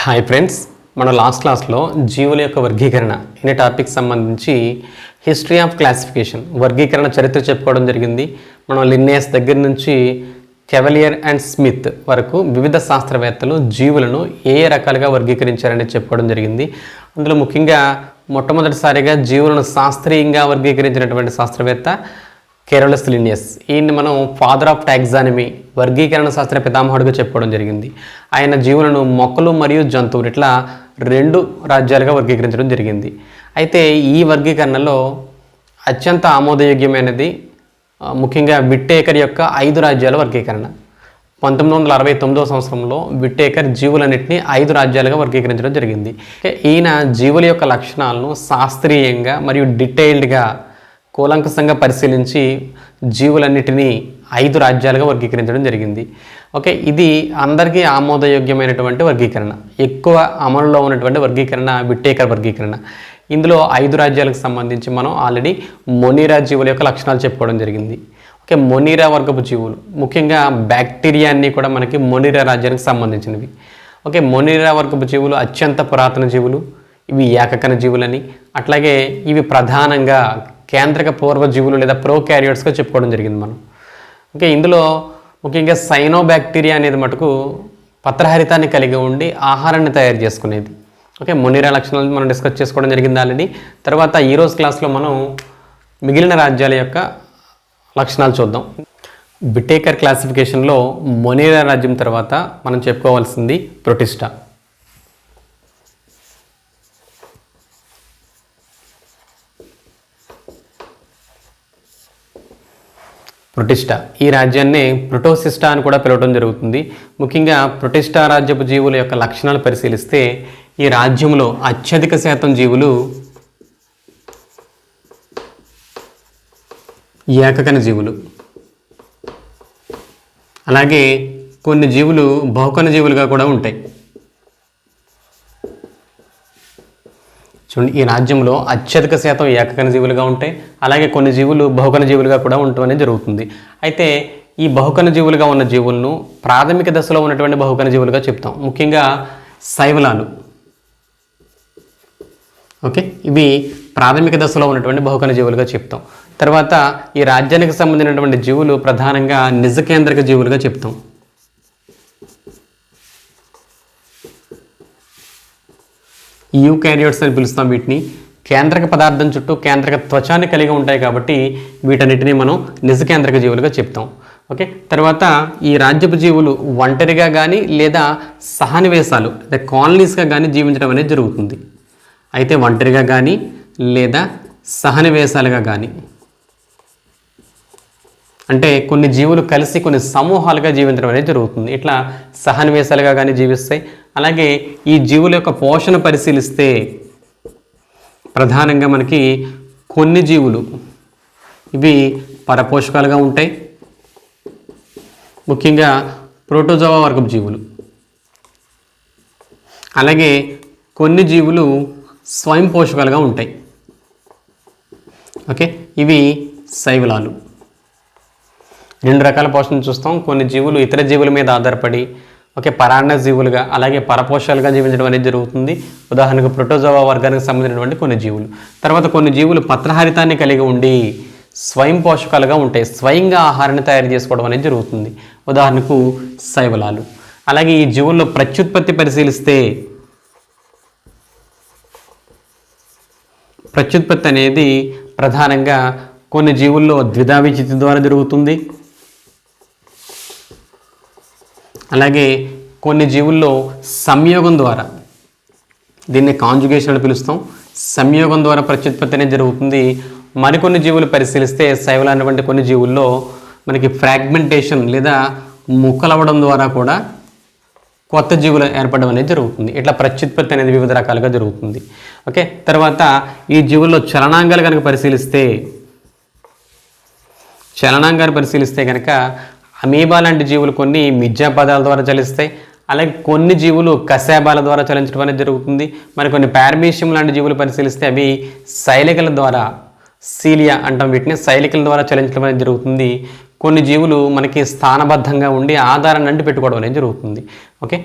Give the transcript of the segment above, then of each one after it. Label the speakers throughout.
Speaker 1: Hi friends, మన last క్లాస్లో జీవుల యొక్క వర్గీకరణ అనే టాపిక్ సంబంధించి హిస్టరీ ఆఫ్ క్లాసిఫికేషన్ వర్గీకరణ చరిత్ర చెప్పుకోవడం జరిగింది. మనం లిన్నేయస్ దగ్గర నుంచి కెవలియర్ అండ్ స్మిత్ వరకు వివిధ శాస్త్రవేత్తలు జీవులను ఏ రకాలుగా వర్గీకరించారని చెప్పుకోవడం జరిగింది. అందులో ముఖ్యంగా మొట్టమొదటిసారిగా జీవులను శాస్త్రీయంగా వర్గీకరించినటువంటి శాస్త్రవేత్త కేరోలస్ లిన్నేయస్. ఈయన్ని మనం ఫాదర్ ఆఫ్ టాక్సానమీ వర్గీకరణ శాస్త్ర పితామహుడిగా చెప్పుకోవడం జరిగింది. ఆయన జీవులను మొక్కలు మరియు జంతువులు ఇట్లా రెండు రాజ్యాలుగా వర్గీకరించడం జరిగింది. అయితే ఈ వర్గీకరణలో అత్యంత ఆమోదయోగ్యమైనది ముఖ్యంగా విట్టేకర్ యొక్క 5 రాజ్యాల వర్గీకరణ. 1969వ సంవత్సరంలో విట్టేకర్ జీవులన్నింటినీ 5 రాజ్యాలుగా వర్గీకరించడం జరిగింది. ఈయన జీవుల యొక్క లక్షణాలను శాస్త్రీయంగా మరియు డీటెయిల్డ్గా కూలంకషంగా పరిశీలించి జీవులన్నిటినీ 5 రాజ్యాలుగా వర్గీకరించడం జరిగింది. ఓకే, ఇది అందరికీ ఆమోదయోగ్యమైనటువంటి వర్గీకరణ. ఎక్కువ అమలులో ఉన్నటువంటి వర్గీకరణ విట్టేకర్ వర్గీకరణ. ఇందులో 5 రాజ్యాలకు సంబంధించి మనం ఆల్రెడీ మొనీరా జీవుల యొక్క లక్షణాలు చెప్పుకోవడం జరిగింది. ఓకే, మొనీరా వర్గపు జీవులు ముఖ్యంగా బ్యాక్టీరియా అన్నీ కూడా మనకి మొనీరా రాజ్యానికి సంబంధించినవి. ఓకే, మొనీరా వర్గపు జీవులు అత్యంత పురాతన జీవులు. ఇవి ఏకకణ జీవులని, అట్లాగే ఇవి ప్రధానంగా కేంద్రక పూర్వజీవులు లేదా ప్రోకారియోట్స్గా చెప్పుకోవడం జరిగింది మనం. ఓకే, ఇందులో ముఖ్యంగా సైనోబ్యాక్టీరియా అనేది మటుకు పత్రహరితాన్ని కలిగి ఉండి ఆహారాన్ని తయారు చేసుకునేది. ఓకే, మొనీరా లక్షణాలు మనం డిస్కస్ చేసుకోవడం జరిగింది ఆల్రెడీ. తర్వాత ఈరోజు క్లాస్లో మనం మిగిలిన రాజ్యాల యొక్క లక్షణాలు చూద్దాం. విట్టేకర్ క్లాసిఫికేషన్లో మొనీరా రాజ్యం తర్వాత మనం చెప్పుకోవాల్సింది ప్రొటిస్టా. ప్రొటిస్టా ఈ రాజ్యాన్ని ప్రోటోసిస్టా అని కూడా పిలవడం జరుగుతుంది. ముఖ్యంగా ప్రొటిస్టా రాజ్యపు జీవుల యొక్క లక్షణాలు పరిశీలిస్తే ఈ రాజ్యంలో అత్యధిక శాతం జీవులు ఏకకణ జీవులు, అలాగే కొన్ని జీవులు బహుకణ జీవులుగా కూడా ఉంటాయి. చూడండి, ఈ రాజ్యంలో అత్యధిక శాతం ఏకకణ జీవులుగా ఉంటాయి, అలాగే కొన్ని జీవులు బహుకణ జీవులుగా కూడా ఉండటం అనేది జరుగుతుంది. అయితే ఈ బహుకణ జీవులుగా ఉన్న జీవులను ప్రాథమిక దశలో ఉన్నటువంటి బహుకణ జీవులుగా చెప్తాం, ముఖ్యంగా శైవలాలు. ఓకే, ఇవి ప్రాథమిక దశలో ఉన్నటువంటి బహుకణ జీవులుగా చెప్తాం. తర్వాత ఈ రాజ్యానికి సంబంధించినటువంటి జీవులు ప్రధానంగా నిజ కేంద్రక జీవులుగా చెప్తాం. యూకారియోట్స్ అని పిలుస్తాం వీటిని. కేంద్రక పదార్థం చుట్టూ కేంద్రక త్వచాన్ని కలిగి ఉంటాయి కాబట్టి వీటన్నిటిని మనం నిజ కేంద్రక జీవులుగా చెప్తాం. ఓకే, తర్వాత ఈ రాజ్యపు జీవులు ఒంటరిగా కానీ లేదా సహనివేశాలు లేదా కాలనీస్గా కానీ జీవించడం అనేది జరుగుతుంది. అయితే ఒంటరిగా కానీ లేదా సహనివేశాలుగా కానీ అంటే కొన్ని జీవులు కలిసి కొన్ని సమూహాలుగా జీవించడం అనేది జరుగుతుంది. ఇట్లా సహనివేశాలుగా కానీ జీవిస్తాయి. అలాగే ఈ జీవుల యొక్క పోషణ పరిశీలిస్తే ప్రధానంగా మనకి కొన్ని జీవులు ఇవి పరపోషకాలుగా ఉంటాయి, ముఖ్యంగా ప్రోటోజోవా వర్గపు జీవులు. అలాగే కొన్ని జీవులు స్వయం పోషకాలుగా ఉంటాయి. ఓకే, ఇవి శైవలాలు. 2 రకాల పోషణ చూస్తాం. కొన్ని జీవులు ఇతర జీవుల మీద ఆధారపడి పరాన్న జీవులుగా అలాగే పరపోషకాలుగా జీవించడం అనేది జరుగుతుంది. ఉదాహరణకు ప్రోటోజోవా వర్గానికి సంబంధించినటువంటి కొన్ని జీవులు. తర్వాత కొన్ని జీవులు పత్రహరితాన్ని కలిగి ఉండి స్వయం పోషకాలుగా ఉంటాయి, స్వయంగా ఆహారాన్ని తయారు చేసుకోవడం అనేది జరుగుతుంది. ఉదాహరణకు శైవలాలు. అలాగే ఈ జీవుల్లో ప్రత్యుత్పత్తి పరిశీలిస్తే ప్రత్యుత్పత్తి అనేది ప్రధానంగా కొన్ని జీవుల్లో ద్విధా విచితి ద్వారా జరుగుతుంది. అలాగే కొన్ని జీవుల్లో సంయోగం ద్వారా, దీన్ని కాంజుగేషన్ అని పిలుస్తాం, సంయోగం ద్వారా ప్రత్యుత్పత్తి అనేది జరుగుతుంది. మరికొన్ని జీవులు పరిశీలిస్తే శైవలాలు వంటి కొన్ని జీవుల్లో మనకి ఫ్రాగ్మెంటేషన్ లేదా ముక్కలవ్వడం ద్వారా కూడా కొత్త జీవులు ఏర్పడడం అనేది జరుగుతుంది. ఇట్లా ప్రత్యుత్పత్తి అనేది వివిధ రకాలుగా జరుగుతుంది. ఓకే, తర్వాత ఈ జీవుల్లో చలనాంగాలు కనుక పరిశీలిస్తే కనుక అమీబా లాంటి జీవులు కొన్ని మిథ్యాపదాల ద్వారా చలిస్తాయి. అలాగే కొన్ని జీవులు కశాబాల ద్వారా చలించడం అనేది జరుగుతుంది. మరి కొన్ని పారమీషియం లాంటి జీవులు పరిశీలిస్తే అవి శైలికల ద్వారా, సీలియా అంటాం వీటిని, శైలికల ద్వారా చలించడం అనేది జరుగుతుంది. కొన్ని జీవులు మనకి స్థానబద్ధంగా ఉండి ఆధారాన్ని అంటి పెట్టుకోవడం అనేది జరుగుతుంది. ఓకే,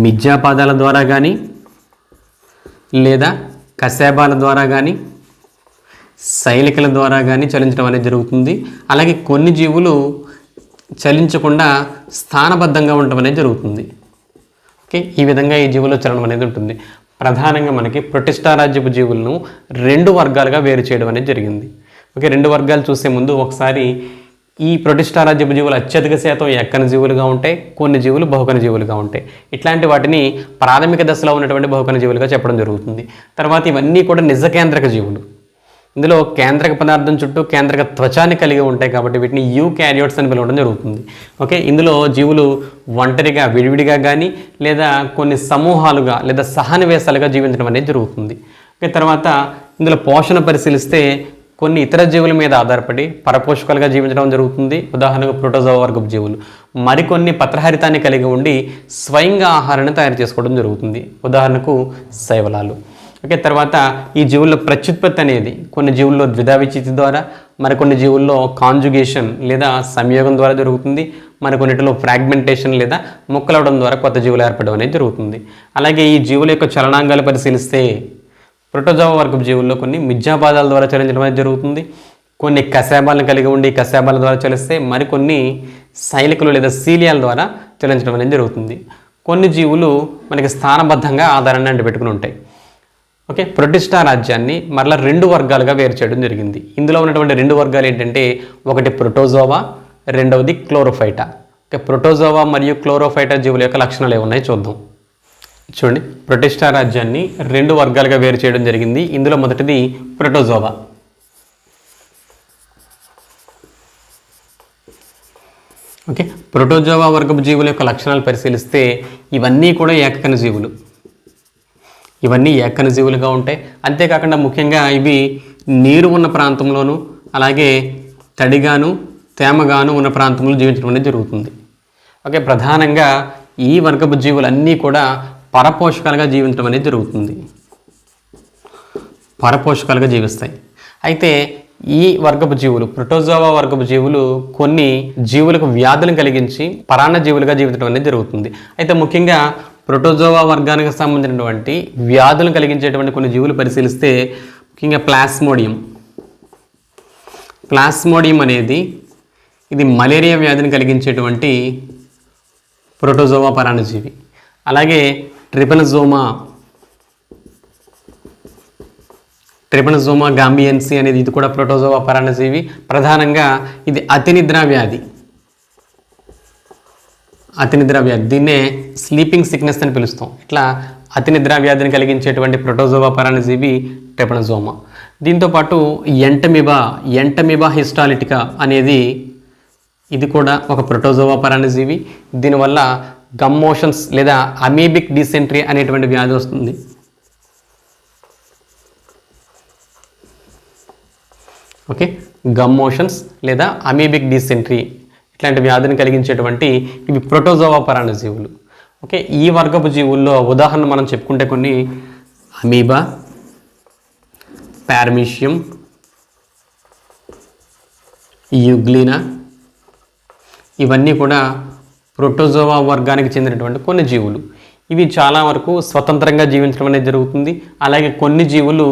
Speaker 1: మిథ్యాపాదాల ద్వారా కానీ లేదా కశేబాల ద్వారా కానీ శైలికల ద్వారా కానీ చలించడం అనేది జరుగుతుంది. అలాగే కొన్ని జీవులు చలించకుండా స్థానబద్ధంగా ఉండడం అనేది జరుగుతుంది. ఓకే, ఈ విధంగా ఈ జీవుల్లో చలనం అనేది ఉంటుంది. ప్రధానంగా మనకి ప్రొటిస్టా రాజ్యపు జీవులను 2 వర్గాలుగా వేరు చేయడం అనేది జరిగింది. ఓకే, 2 వర్గాలు చూసే ముందు ఒకసారి ఈ ప్రొటిస్టా రాజ్యపు జీవులు అత్యధిక శాతం ఎక్కని జీవులుగా ఉంటాయి, కొన్ని జీవులు బహుకణ జీవులుగా ఉంటాయి. ఇట్లాంటి వాటిని ప్రాథమిక దశలో ఉన్నటువంటి బహుకణ జీవులుగా చెప్పడం జరుగుతుంది. తర్వాత ఇవన్నీ కూడా నిజ కేంద్రక జీవులు. ఇందులో కేంద్రక పదార్థం చుట్టూ కేంద్రక త్వచాన్ని కలిగి ఉంటాయి కాబట్టి వీటిని యూకారియోట్స్ అని పిలవడం జరుగుతుంది. ఓకే, ఇందులో జీవులు ఒంటరిగా విడివిడిగా కానీ లేదా కొన్ని సమూహాలుగా లేదా సహనివేశాలుగా జీవించడం అనేది జరుగుతుంది. ఓకే, తర్వాత ఇందులో పోషణ పరిశీలిస్తే కొన్ని ఇతర జీవుల మీద ఆధారపడి పరపోషకాలుగా జీవించడం జరుగుతుంది. ఉదాహరణకు ప్రోటోజోవా వర్గపు జీవులు. మరికొన్ని పత్రహరితాన్ని కలిగి ఉండి స్వయంగా ఆహారాన్ని తయారు చేసుకోవడం జరుగుతుంది. ఉదాహరణకు శైవలాలు. ఓకే, తర్వాత ఈ జీవుల్లో ప్రత్యుత్పత్తి అనేది కొన్ని జీవుల్లో ద్విధా విచ్ఛిత్తి ద్వారా, మరికొన్ని జీవుల్లో కాంజుగేషన్ లేదా సంయోగం ద్వారా జరుగుతుంది. మరికొన్నిటిలో ఫ్రాగ్మెంటేషన్ లేదా ముక్కలవడం ద్వారా కొత్త జీవులు ఏర్పడడం అనేది జరుగుతుంది. అలాగే ఈ జీవుల యొక్క చలనాంగాలు పరిశీలిస్తే ప్రోటోజోవా వర్గపు జీవుల్లో కొన్ని మిథ్యాపాదాల ద్వారా చలించడం అనేది జరుగుతుంది. కొన్ని కశేబాలను కలిగి ఉండి కశేబాల ద్వారా చలిస్తే మరికొన్ని శైలికలు లేదా సీలియాల ద్వారా చలించడం అనేది జరుగుతుంది. కొన్ని జీవులు మనకి స్థానబద్ధంగా ఆధారాన్ని అంటిపెట్టుకుని ఉంటాయి. ఓకే, ప్రొటిస్టా రాజ్యాన్ని మరలా 2 వర్గాలుగా వేరు చేయడం జరిగింది. ఇందులో ఉన్నటువంటి 2 వర్గాలు ఏంటంటే ఒకటి ప్రోటోజోవా, రెండవది క్లోరోఫైటా. ఓకే, ప్రోటోజోవా మరియు క్లోరోఫైటా జీవుల యొక్క లక్షణాలు ఏమున్నాయి చూద్దాం. చూడండి, ప్రొటిస్టా రాజ్యాన్ని 2 వర్గాలుగా వేరు చేయడం జరిగింది. ఇందులో మొదటిది ప్రోటోజోవా. ఓకే, ప్రోటోజోవా వర్గపు జీవుల యొక్క లక్షణాలు పరిశీలిస్తే ఇవన్నీ కూడా ఏకకణ జీవులు. ఇవన్నీ ఏకకణ జీవులుగా ఉంటాయి. అంతేకాకుండా ముఖ్యంగా ఇవి నీరు ఉన్న ప్రాంతంలోనూ అలాగే తడిగాను తేమగాను ఉన్న ప్రాంతంలో జీవించడం అనేది జరుగుతుంది. ఓకే, ప్రధానంగా ఈ వర్గపు జీవులన్నీ కూడా పరపోషకాలుగా జీవించడం అనేది జరుగుతుంది. పరపోషకాలుగా జీవిస్తాయి. అయితే ఈ వర్గపు జీవులు ప్రోటోజోవా వర్గపు జీవులు కొన్ని జీవులకు వ్యాధులను కలిగించి పరాన్న జీవులుగా జీవించడం అనేది జరుగుతుంది. అయితే ముఖ్యంగా ప్రోటోజోవా వర్గానికి సంబంధించినటువంటి వ్యాధులను కలిగించేటువంటి కొన్ని జీవులు పరిశీలిస్తే ముఖ్యంగా ప్లాస్మోడియం అనేది ఇది మలేరియా వ్యాధిని కలిగించేటువంటి ప్రోటోజోవా పరాన్నజీవి. అలాగే ట్రిపనజోమా గాంబియన్సీ అనేది ఇది కూడా ప్రోటోజోవా పరాన్నజీవి. ప్రధానంగా ఇది అతినిద్రా వ్యాధి, దీన్నే స్లీపింగ్ సిక్నెస్ అని పిలుస్తాం. ఇట్లా అతినిద్రా వ్యాధిని కలిగించేటువంటి ప్రోటోజోవా పరాన్నజీవి ట్రిపనజోమా. దీంతోపాటు ఎంటమీబా హిస్టాలిటికా అనేది ఇది కూడా ఒక ప్రోటోజోవా పరాన్నజీవి. దీనివల్ల గమ్ మోషన్స్ లేదా అమీబిక్ డిసెంట్రీ అనేటువంటి వ్యాధి వస్తుంది. ఓకే, గమ్ మోషన్స్ లేదా అమీబిక్ డిసెంట్రీ ఇట్లాంటి వ్యాధిని కలిగించేటువంటి ఇవి ప్రోటోజోవా పరాన్నజీవులు. ఓకే, ఈ వర్గపు జీవుల్లో ఉదాహరణ మనం చెప్పుకుంటే కొన్ని అమీబా, పారమీషియం, యుగ్లినా ఇవన్నీ కూడా ప్రోటోజోవా వర్గానికి చెందినటువంటి కొన్ని జీవులు. ఇవి చాలా వరకు స్వతంత్రంగా జీవించడం అనేది జరుగుతుంది. అలాగే కొన్ని జీవులు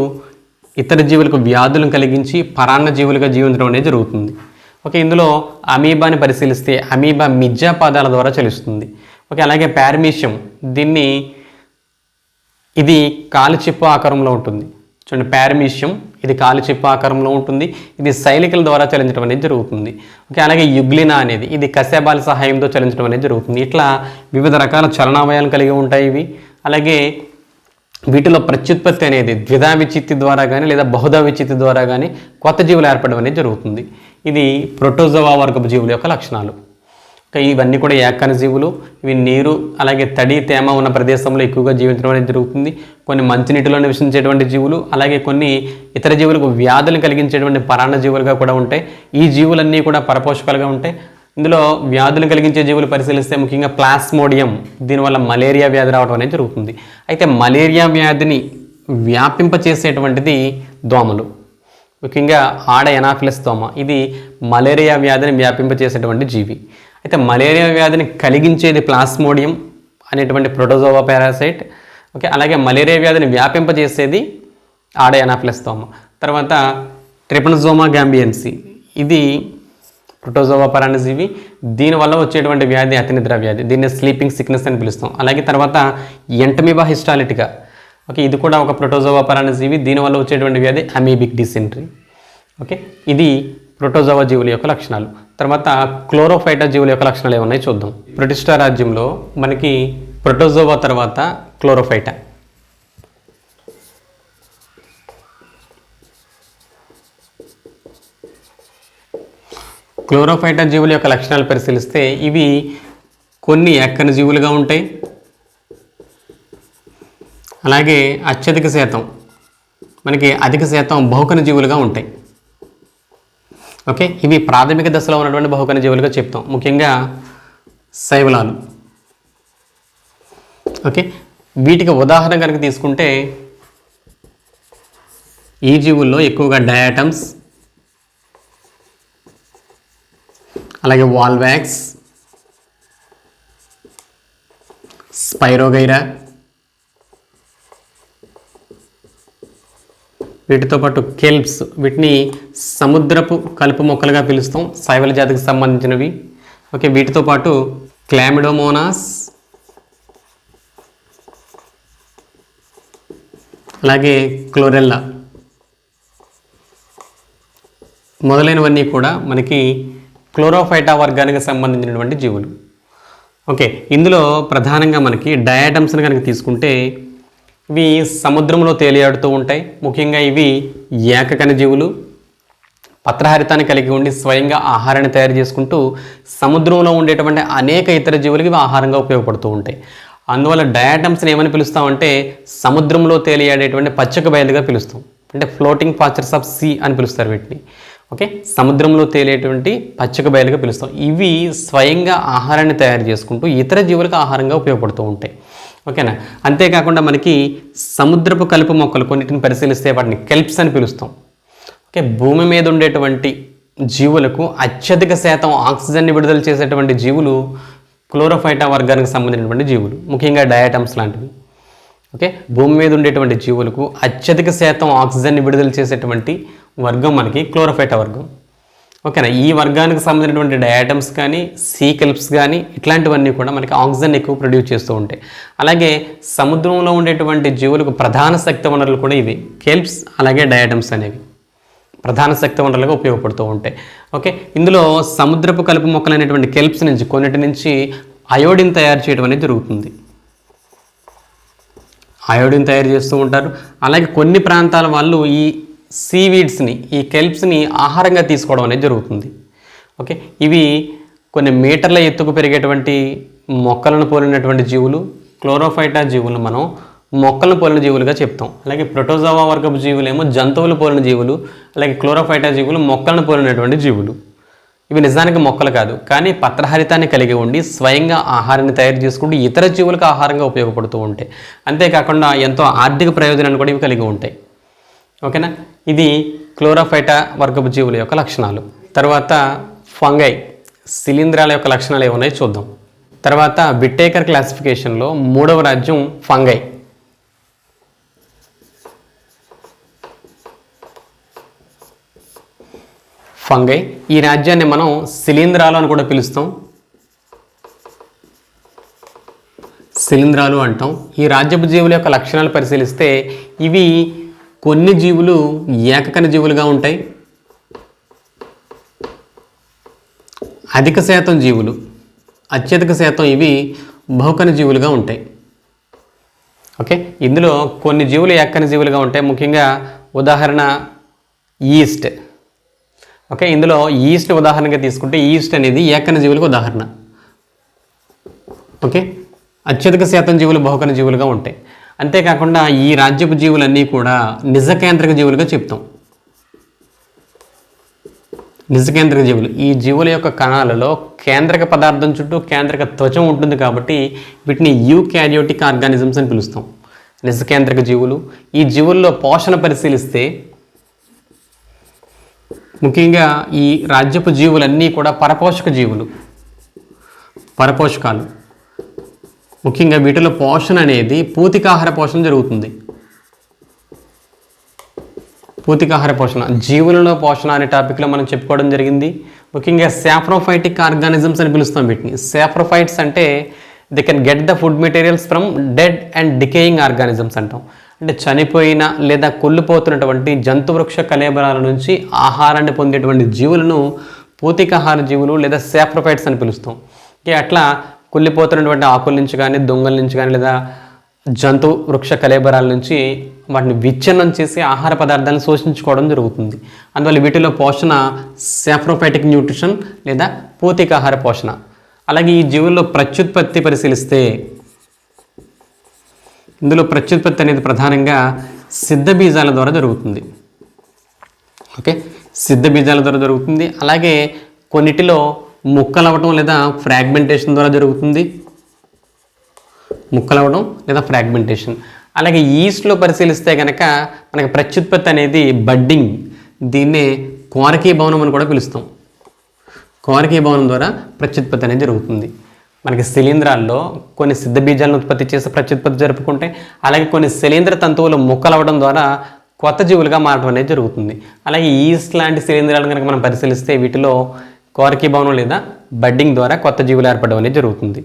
Speaker 1: ఇతర జీవులకు వ్యాధులను కలిగించి పరాన్న జీవులుగా జీవించడం అనేది జరుగుతుంది. ఓకే, ఇందులో అమీబాని పరిశీలిస్తే అమీబా మిథ్యాపాదాల ద్వారా చలిస్తుంది. ఓకే, అలాగే పారమీషియం ఇది కాలిచిప్ప ఆకారంలో ఉంటుంది. చూడండి, పారమీషియం ఇది కాలిచిప్ప ఆకారంలో ఉంటుంది. ఇది శైలికల ద్వారా చలించడం అనేది జరుగుతుంది. ఓకే, అలాగే యుగ్లినా అనేది ఇది కశేబాల సహాయంతో చలించడం అనేది జరుగుతుంది. ఇట్లా వివిధ రకాల చలనావయాలు కలిగి ఉంటాయి ఇవి. అలాగే వీటిలో ప్రత్యుత్పత్తి అనేది ద్విధా విచ్ఛిత్తి ద్వారా కానీ లేదా బహుధా విచ్ఛిత్తి ద్వారా కానీ కొత్త జీవులు ఏర్పడడం అనేది జరుగుతుంది. ఇది ప్రోటోజోవా వర్గపు జీవుల యొక్క లక్షణాలు. ఇవన్నీ కూడా ఏకకణ జీవులు. ఇవి నీరు అలాగే తడి తేమ ఉన్న ప్రదేశంలో ఎక్కువగా జీవించడం అనేది జరుగుతుంది. కొన్ని మంచినీటిలో నివసించేటువంటి జీవులు, అలాగే కొన్ని ఇతర జీవులకు వ్యాధులు కలిగించేటువంటి పరాన్న జీవులుగా కూడా ఉంటాయి. ఈ జీవులన్నీ కూడా పరపోషకాలుగా ఉంటాయి. ఇందులో వ్యాధులు కలిగించే జీవులు పరిశీలిస్తే ముఖ్యంగా ప్లాస్మోడియం, దీనివల్ల మలేరియా వ్యాధి రావడం అనేది జరుగుతుంది. అయితే మలేరియా వ్యాధిని వ్యాపింపచేసేటువంటిది దోమలు, ముఖ్యంగా ఆడ ఎనాఫిలస్ దోమ. ఇది మలేరియా వ్యాధిని వ్యాపింపచేసేటువంటి జీవి. అయితే మలేరియా వ్యాధిని కలిగించేది ప్లాస్మోడియం అనేటువంటి ప్రోటోజోవా పారాసైట్. ఓకే, అలాగే మలేరియా వ్యాధిని వ్యాపింపజేసేది ఆడే అనాఫిలస్తోమా. తర్వాత ట్రిపనోజోమా గాంబియన్సీ, ఇది ప్రోటోజోవా పరాన్నజీవి. దీనివల్ల వచ్చేటువంటి వ్యాధి అతినిద్ర వ్యాధి, దీన్ని స్లీపింగ్ సిక్నెస్ అని పిలుస్తాం. అలాగే తర్వాత ఎంటమీబా హిస్టాలిటికా, ఓకే, ఇది కూడా ఒక ప్రోటోజోవా పరాన్నజీవి. దీనివల్ల వచ్చేటువంటి వ్యాధి అమీబిక్ డిసెంట్రీ. ఓకే, ఇది ప్రోటోజోవా జీవుల యొక్క లక్షణాలు. తర్వాత క్లోరోఫైటా జీవుల యొక్క లక్షణాలు ఏమున్నాయి చూద్దాం. ప్రొటిస్టా రాజ్యంలో మనకి ప్రోటోజోవా తర్వాత క్లోరోఫైటా. క్లోరోఫైటా జీవుల యొక్క లక్షణాలు పరిశీలిస్తే ఇవి కొన్ని ఎక్కని జీవులుగా ఉంటాయి, అలాగే అత్యధిక శాతం అధిక శాతం బహుకణ జీవులుగా ఉంటాయి. ఓకే, ఇవి ప్రాథమిక దశలో ఉన్నటువంటి బహుకణ జీవులుగా చెప్తాం, ముఖ్యంగా శైవలాలు. ఓకే, వీటికి ఉదాహరణ కనుక తీసుకుంటే ఈ జీవుల్లో ఎక్కువగా డయాటమ్స్, అలాగే వాల్వాక్స్, స్పైరోగైరా, వీటితో పాటు కెల్ప్స్, వీటిని సముద్రపు కలుపు మొక్కలుగా పిలుస్తాం, శైవల జాతికి సంబంధించినవి. ఓకే, వీటితో పాటు క్లామిడోమోనాస్, అలాగే క్లోరెల్లా మొదలైనవన్నీ కూడా మనకి క్లోరోఫైటా వర్గానికి సంబంధించినటువంటి జీవులు. ఓకే, ఇందులో ప్రధానంగా మనకి డయాటమ్స్ని కనుక తీసుకుంటే ఇవి సముద్రంలో తేలియాడుతూ ఉంటాయి. ముఖ్యంగా ఇవి ఏకకణ జీవులు, పత్రహరితాన్ని కలిగి ఉండి స్వయంగా ఆహారాన్ని తయారు చేసుకుంటూ సముద్రంలో ఉండేటువంటి అనేక ఇతర జీవులకి ఇవి ఆహారంగా ఉపయోగపడుతూ ఉంటాయి. అందువల్ల డయాటమ్స్ని ఏమని పిలుస్తామంటే సముద్రంలో తేలియాడేటువంటి పచ్చక బయలుగా పిలుస్తాం, అంటే ఫ్లోటింగ్ ఫాచర్స్ ఆఫ్ సీ అని పిలుస్తారు వీటిని. ఓకే, సముద్రంలో తేలేటువంటి పచ్చక బయలుగా పిలుస్తాం. ఇవి స్వయంగా ఆహారాన్ని తయారు చేసుకుంటూ ఇతర జీవులకు ఆహారంగా ఉపయోగపడుతూ ఉంటాయి. ఓకేనా, అంతేకాకుండా మనకి సముద్రపు కలుపు మొక్కలు కొన్నిటిని పరిశీలిస్తే వాటిని కెల్ప్స్ అని పిలుస్తాం. ఓకే, భూమి మీద ఉండేటువంటి జీవులకు అత్యధిక శాతం ఆక్సిజన్ని విడుదల చేసేటువంటి జీవులు క్లోరోఫైటా వర్గానికి సంబంధించినటువంటి జీవులు, ముఖ్యంగా డయాటమ్స్ లాంటివి. ఓకే, భూమి మీద ఉండేటువంటి జీవులకు అత్యధిక శాతం ఆక్సిజన్ని విడుదల చేసేటువంటి వర్గం మనకి క్లోరోఫైటా వర్గం. ఓకేనా, ఈ వర్గానికి సంబంధించినటువంటి డయాటమ్స్ కానీ సీ కెల్ప్స్ కానీ ఇట్లాంటివన్నీ కూడా మనకి ఆక్సిజన్ ఎక్కువ ప్రొడ్యూస్ చేస్తూ ఉంటాయి. అలాగే సముద్రంలో ఉండేటువంటి జీవులకు ప్రధాన శక్తి వనరులు కూడా ఇవి కెల్ప్స్, అలాగే డయాటమ్స్ అనేవి ప్రధాన శక్తి వనరులుగా ఉపయోగపడుతూ ఉంటాయి. ఓకే, ఇందులో సముద్రపు కలుపు మొక్కలు అనేటువంటి కెల్ప్స్ నుంచి కొన్నిటి నుంచి అయోడిన్ తయారు చేయడం అనేది జరుగుతుంది. అయోడిన్ తయారు చేస్తూ ఉంటారు. అలాగే కొన్ని ప్రాంతాల వాళ్ళు ఈ సీవీడ్స్ని, ఈ కెల్ప్స్ని ఆహారంగా తీసుకోవడం అనేది జరుగుతుంది. ఓకే, ఇవి కొన్ని మీటర్ల ఎత్తుకు పెరిగేటువంటి మొక్కలను పోలినటువంటి జీవులు. క్లోరోఫైటా జీవులు మనం మొక్కలను పోలిన జీవులుగా చెప్తాం. అలాగే ప్రోటోజోవా వర్గపు జీవులేమో జంతువులు పోలిన జీవులు, అలాగే క్లోరోఫైటా జీవులు మొక్కలను పోలినటువంటి జీవులు. ఇవి నిజానికి మొక్కలు కాదు, కానీ పత్రహరితాన్ని కలిగి ఉండి స్వయంగా ఆహారాన్ని తయారు చేసుకుంటూ ఇతర జీవులకు ఆహారంగా ఉపయోగపడుతూ ఉంటాయి. అంతేకాకుండా ఎంతో ఆర్థిక ప్రయోజనాన్ని కూడా ఇవి కలిగి ఉంటాయి. ఓకేనా, ఇది క్లోరోఫైటా వర్గపు జీవుల యొక్క లక్షణాలు. తర్వాత ఫంగై, శిలీంధ్రాల యొక్క లక్షణాలు ఏమున్నాయో చూద్దాం. తర్వాత విట్టేకర్ క్లాసిఫికేషన్లో 3వ రాజ్యం ఫంగై. ఫంగై, ఈ రాజ్యాన్ని మనం శిలీంధ్రాలు అని కూడా పిలుస్తాం, శిలీంధ్రాలు అంటాం. ఈ రాజ్యపు జీవుల యొక్క లక్షణాలు పరిశీలిస్తే ఇవి కొన్ని జీవులు ఏకకణ జీవులుగా ఉంటాయి, అధిక శాతం జీవులు, అత్యధిక శాతం ఇవి బహుకణ జీవులుగా ఉంటాయి. ఓకే, ఇందులో కొన్ని జీవులు ఏకకణ జీవులుగా ఉంటాయి, ముఖ్యంగా ఉదాహరణ ఈస్ట్. ఓకే, ఇందులో ఈస్ట్ ఉదాహరణగా తీసుకుంటే ఈస్ట్ అనేది ఏకకణ జీవులకు ఉదాహరణ. ఓకే, అత్యధిక శాతం జీవులు బహుకణ జీవులుగా ఉంటాయి. అంతేకాకుండా ఈ రాజ్యపు జీవులన్నీ కూడా నిజకేంద్రక జీవులుగా చెప్తాం. నిజకేంద్రక జీవులు, ఈ జీవుల యొక్క కణాలలో కేంద్రక పదార్థం చుట్టూ కేంద్రక త్వచం ఉంటుంది కాబట్టి వీటిని యూకారియోటిక్ ఆర్గానిజమ్స్ అని పిలుస్తాం, నిజకేంద్రక జీవులు. ఈ జీవుల్లో పోషణ పరిశీలిస్తే ముఖ్యంగా ఈ రాజ్యపు జీవులన్నీ కూడా పరపోషక జీవులు, పరపోషకాలు. ముఖ్యంగా వీటిలో పోషణ అనేది పూతికాహార పోషణ జరుగుతుంది. పూతికాహార పోషణ, జీవులలో పోషణ అనే టాపిక్లో మనం చెప్పుకోవడం జరిగింది. ముఖ్యంగా సాప్రోఫైటిక్ ఆర్గానిజమ్స్ అని పిలుస్తాం వీటిని. సాప్రోఫైట్స్ అంటే they can get the food materials from dead and decaying organisms అంటాం. అంటే చనిపోయిన లేదా కుళ్ళిపోతున్నటువంటి జంతువృక్ష కళేబరాల నుంచి ఆహారాన్ని పొందేటువంటి జీవులను పూతికాహార జీవులు లేదా సాప్రోఫైట్స్ అని పిలుస్తాం. అట్లా కుళ్ళిపోతున్నటువంటి ఆకుల నుంచి కానీ, దొంగల నుంచి కానీ, లేదా జంతు వృక్ష కళేబరాల నుంచి వాటిని విచ్ఛిన్నం చేసి ఆహార పదార్థాలను శోషించుకోవడం జరుగుతుంది. అందువల్ల వీటిలో పోషణ సాప్రోఫైటిక్ న్యూట్రిషన్ లేదా పూతికాహార పోషణ. అలాగే ఈ జీవుల్లో ప్రత్యుత్పత్తి పరిశీలిస్తే ఇందులో ప్రత్యుత్పత్తి అనేది ప్రధానంగా సిద్ధ బీజాల ద్వారా జరుగుతుంది. ఓకే, సిద్ధ బీజాల ద్వారా జరుగుతుంది. అలాగే కొన్నిటిలో ముక్కలవ్వటం లేదా ఫ్రాగ్మెంటేషన్ ద్వారా జరుగుతుంది. ముక్కలవ్వడం లేదా ఫ్రాగ్మెంటేషన్. అలాగే ఈస్ట్లో పరిశీలిస్తే కనుక మనకి ప్రత్యుత్పత్తి అనేది బడ్డింగ్, దీన్నే కోరకీ భవనం అని కూడా పిలుస్తాం. కోరకీ భవనం ద్వారా ప్రత్యుత్పత్తి అనేది జరుగుతుంది. మనకి శిలీంధ్రాల్లో కొన్ని సిద్ధ బీజాలను ఉత్పత్తి చేసి ప్రత్యుత్పత్తి జరుపుకుంటే, అలాగే కొన్ని శిలీంధ్ర తంతువులు ముక్కలవ్వడం ద్వారా కొత్త జీవులుగా మారడం అనేది జరుగుతుంది. అలాగే ఈస్ట్ లాంటి శిలీంధ్రాలను కనుక మనం పరిశీలిస్తే వీటిలో కోరకీ భవనం లేదా బడ్డింగ్ ద్వారా కొత్త జీవులు ఏర్పడడం అనేది జరుగుతుంది.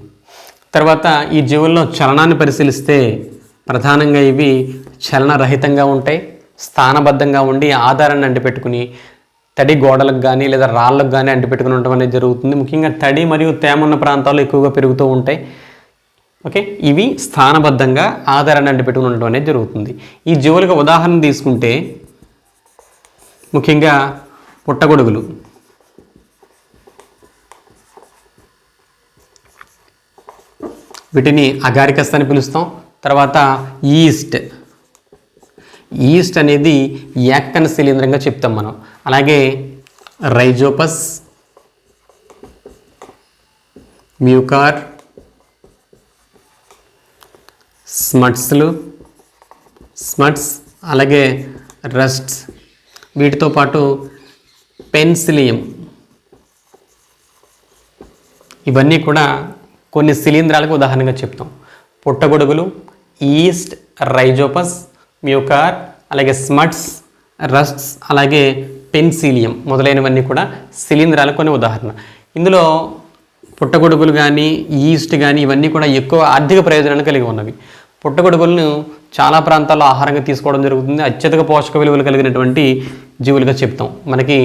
Speaker 1: తర్వాత ఈ జీవుల్లో చలనాన్ని పరిశీలిస్తే ప్రధానంగా ఇవి చలనరహితంగా ఉంటాయి, స్థానబద్ధంగా ఉండి ఆధారాన్ని అంటిపెట్టుకుని తడి గోడలకు కానీ లేదా రాళ్ళకు కానీ అంటిపెట్టుకుని ఉండడం అనేది జరుగుతుంది. ముఖ్యంగా తడి మరియు తేమ ఉన్న ప్రాంతాల్లో ఎక్కువగా పెరుగుతూ ఉంటాయి. ఓకే, ఇవి స్థానబద్ధంగా ఆధారాన్ని అంటిపెట్టుకుని ఉండడం అనేది జరుగుతుంది. ఈ జీవులకు ఉదాహరణ తీసుకుంటే ముఖ్యంగా పుట్టగొడుగులు, వీటిని అగారికస్ అని పిలుస్తాం. తర్వాత ఈస్ట్ అనేది యాక్కన శిలీంధ్రంగా చెప్తాం మనం. అలాగే రైజోపస్, మ్యూకార్, స్మట్స్, అలాగే రస్ట్స్, వీటితో పాటు పెన్సిలియం, ఇవన్నీ కూడా కొన్ని శిలీంధ్రాలకు ఉదాహరణగా చెప్తాం. పుట్టగొడుగులు, ఈస్ట్, రైజోపస్, మ్యూకార్, అలాగే స్మట్స్, రస్ట్స్, అలాగే పెన్సిలియం మొదలైనవన్నీ కూడా శిలీంధ్రాలకు కొన్ని ఉదాహరణ. ఇందులో పుట్టగొడుగులు కానీ, ఈస్ట్ కానీ ఇవన్నీ కూడా ఎక్కువ ఆర్థిక ప్రయోజనాన్ని కలిగి ఉన్నవి. పుట్టగొడుగులను చాలా ప్రాంతాల్లో ఆహారంగా తీసుకోవడం జరుగుతుంది. అత్యధిక పోషక విలువలు కలిగినటువంటి జీవులుగా చెప్తాం. మనకి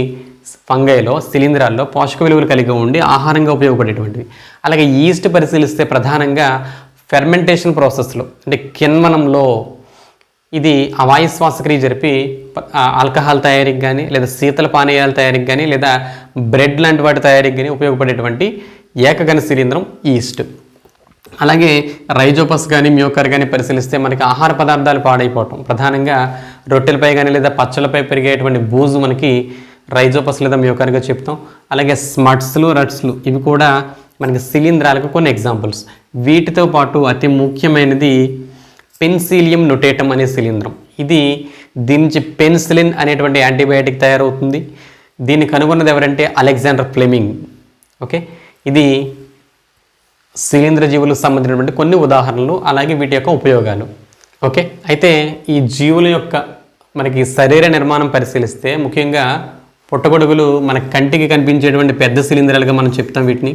Speaker 1: ఫంగైలో, శిలీంధ్రాల్లో పోషక విలువలు కలిగి ఉండి ఆహారంగా ఉపయోగపడేటువంటివి. అలాగే ఈస్ట్ పరిశీలిస్తే ప్రధానంగా ఫెర్మెంటేషన్ ప్రాసెస్లో, అంటే కిణ్వనంలో ఇది అవాయు శ్వాసక్రియ జరిపి ఆల్కహాల్ తయారీకి కానీ, లేదా శీతల పానీయాల తయారీకి కానీ, లేదా బ్రెడ్ లాంటి వాటి తయారీకి కానీ ఉపయోగపడేటువంటి ఏకగణ శిలీంధ్రం ఈస్ట్. అలాగే రైజోపస్ కానీ, మ్యూకర్ కానీ పరిశీలిస్తే మనకి ఆహార పదార్థాలు పాడైపోవటం, ప్రధానంగా రొట్టెలపై కానీ లేదా పచ్చళ్ళపై పెరిగేటువంటి బూజు మనకి రైజోపస్ లేదా మ్యూకర్గా చెప్తాం. అలాగే స్మట్స్లు, రట్స్లు ఇవి కూడా మనకి శిలీంధ్రాలకు కొన్ని ఎగ్జాంపుల్స్. వీటితో పాటు అతి ముఖ్యమైనది పెన్సిలియం నొటేటం అనే శిలీంధ్రం. దీని నుంచి పెన్సిలిన్ అనేటువంటి యాంటీబయాటిక్ తయారవుతుంది. దీన్ని కనుగొన్నది ఎవరంటే అలెగ్జాండర్ ఫ్లెమింగ్. ఓకే, ఇది శిలీంధ్ర జీవులకు సంబంధించినటువంటి కొన్ని ఉదాహరణలు, అలాగే వీటి యొక్క ఉపయోగాలు. ఓకే, అయితే ఈ జీవుల యొక్క మనకి శరీర నిర్మాణం పరిశీలిస్తే ముఖ్యంగా పుట్టగొడుగులు మన కంటికి కనిపించేటువంటి పెద్ద శిలీంధ్రాలుగా మనం చెప్తాం. వీటిని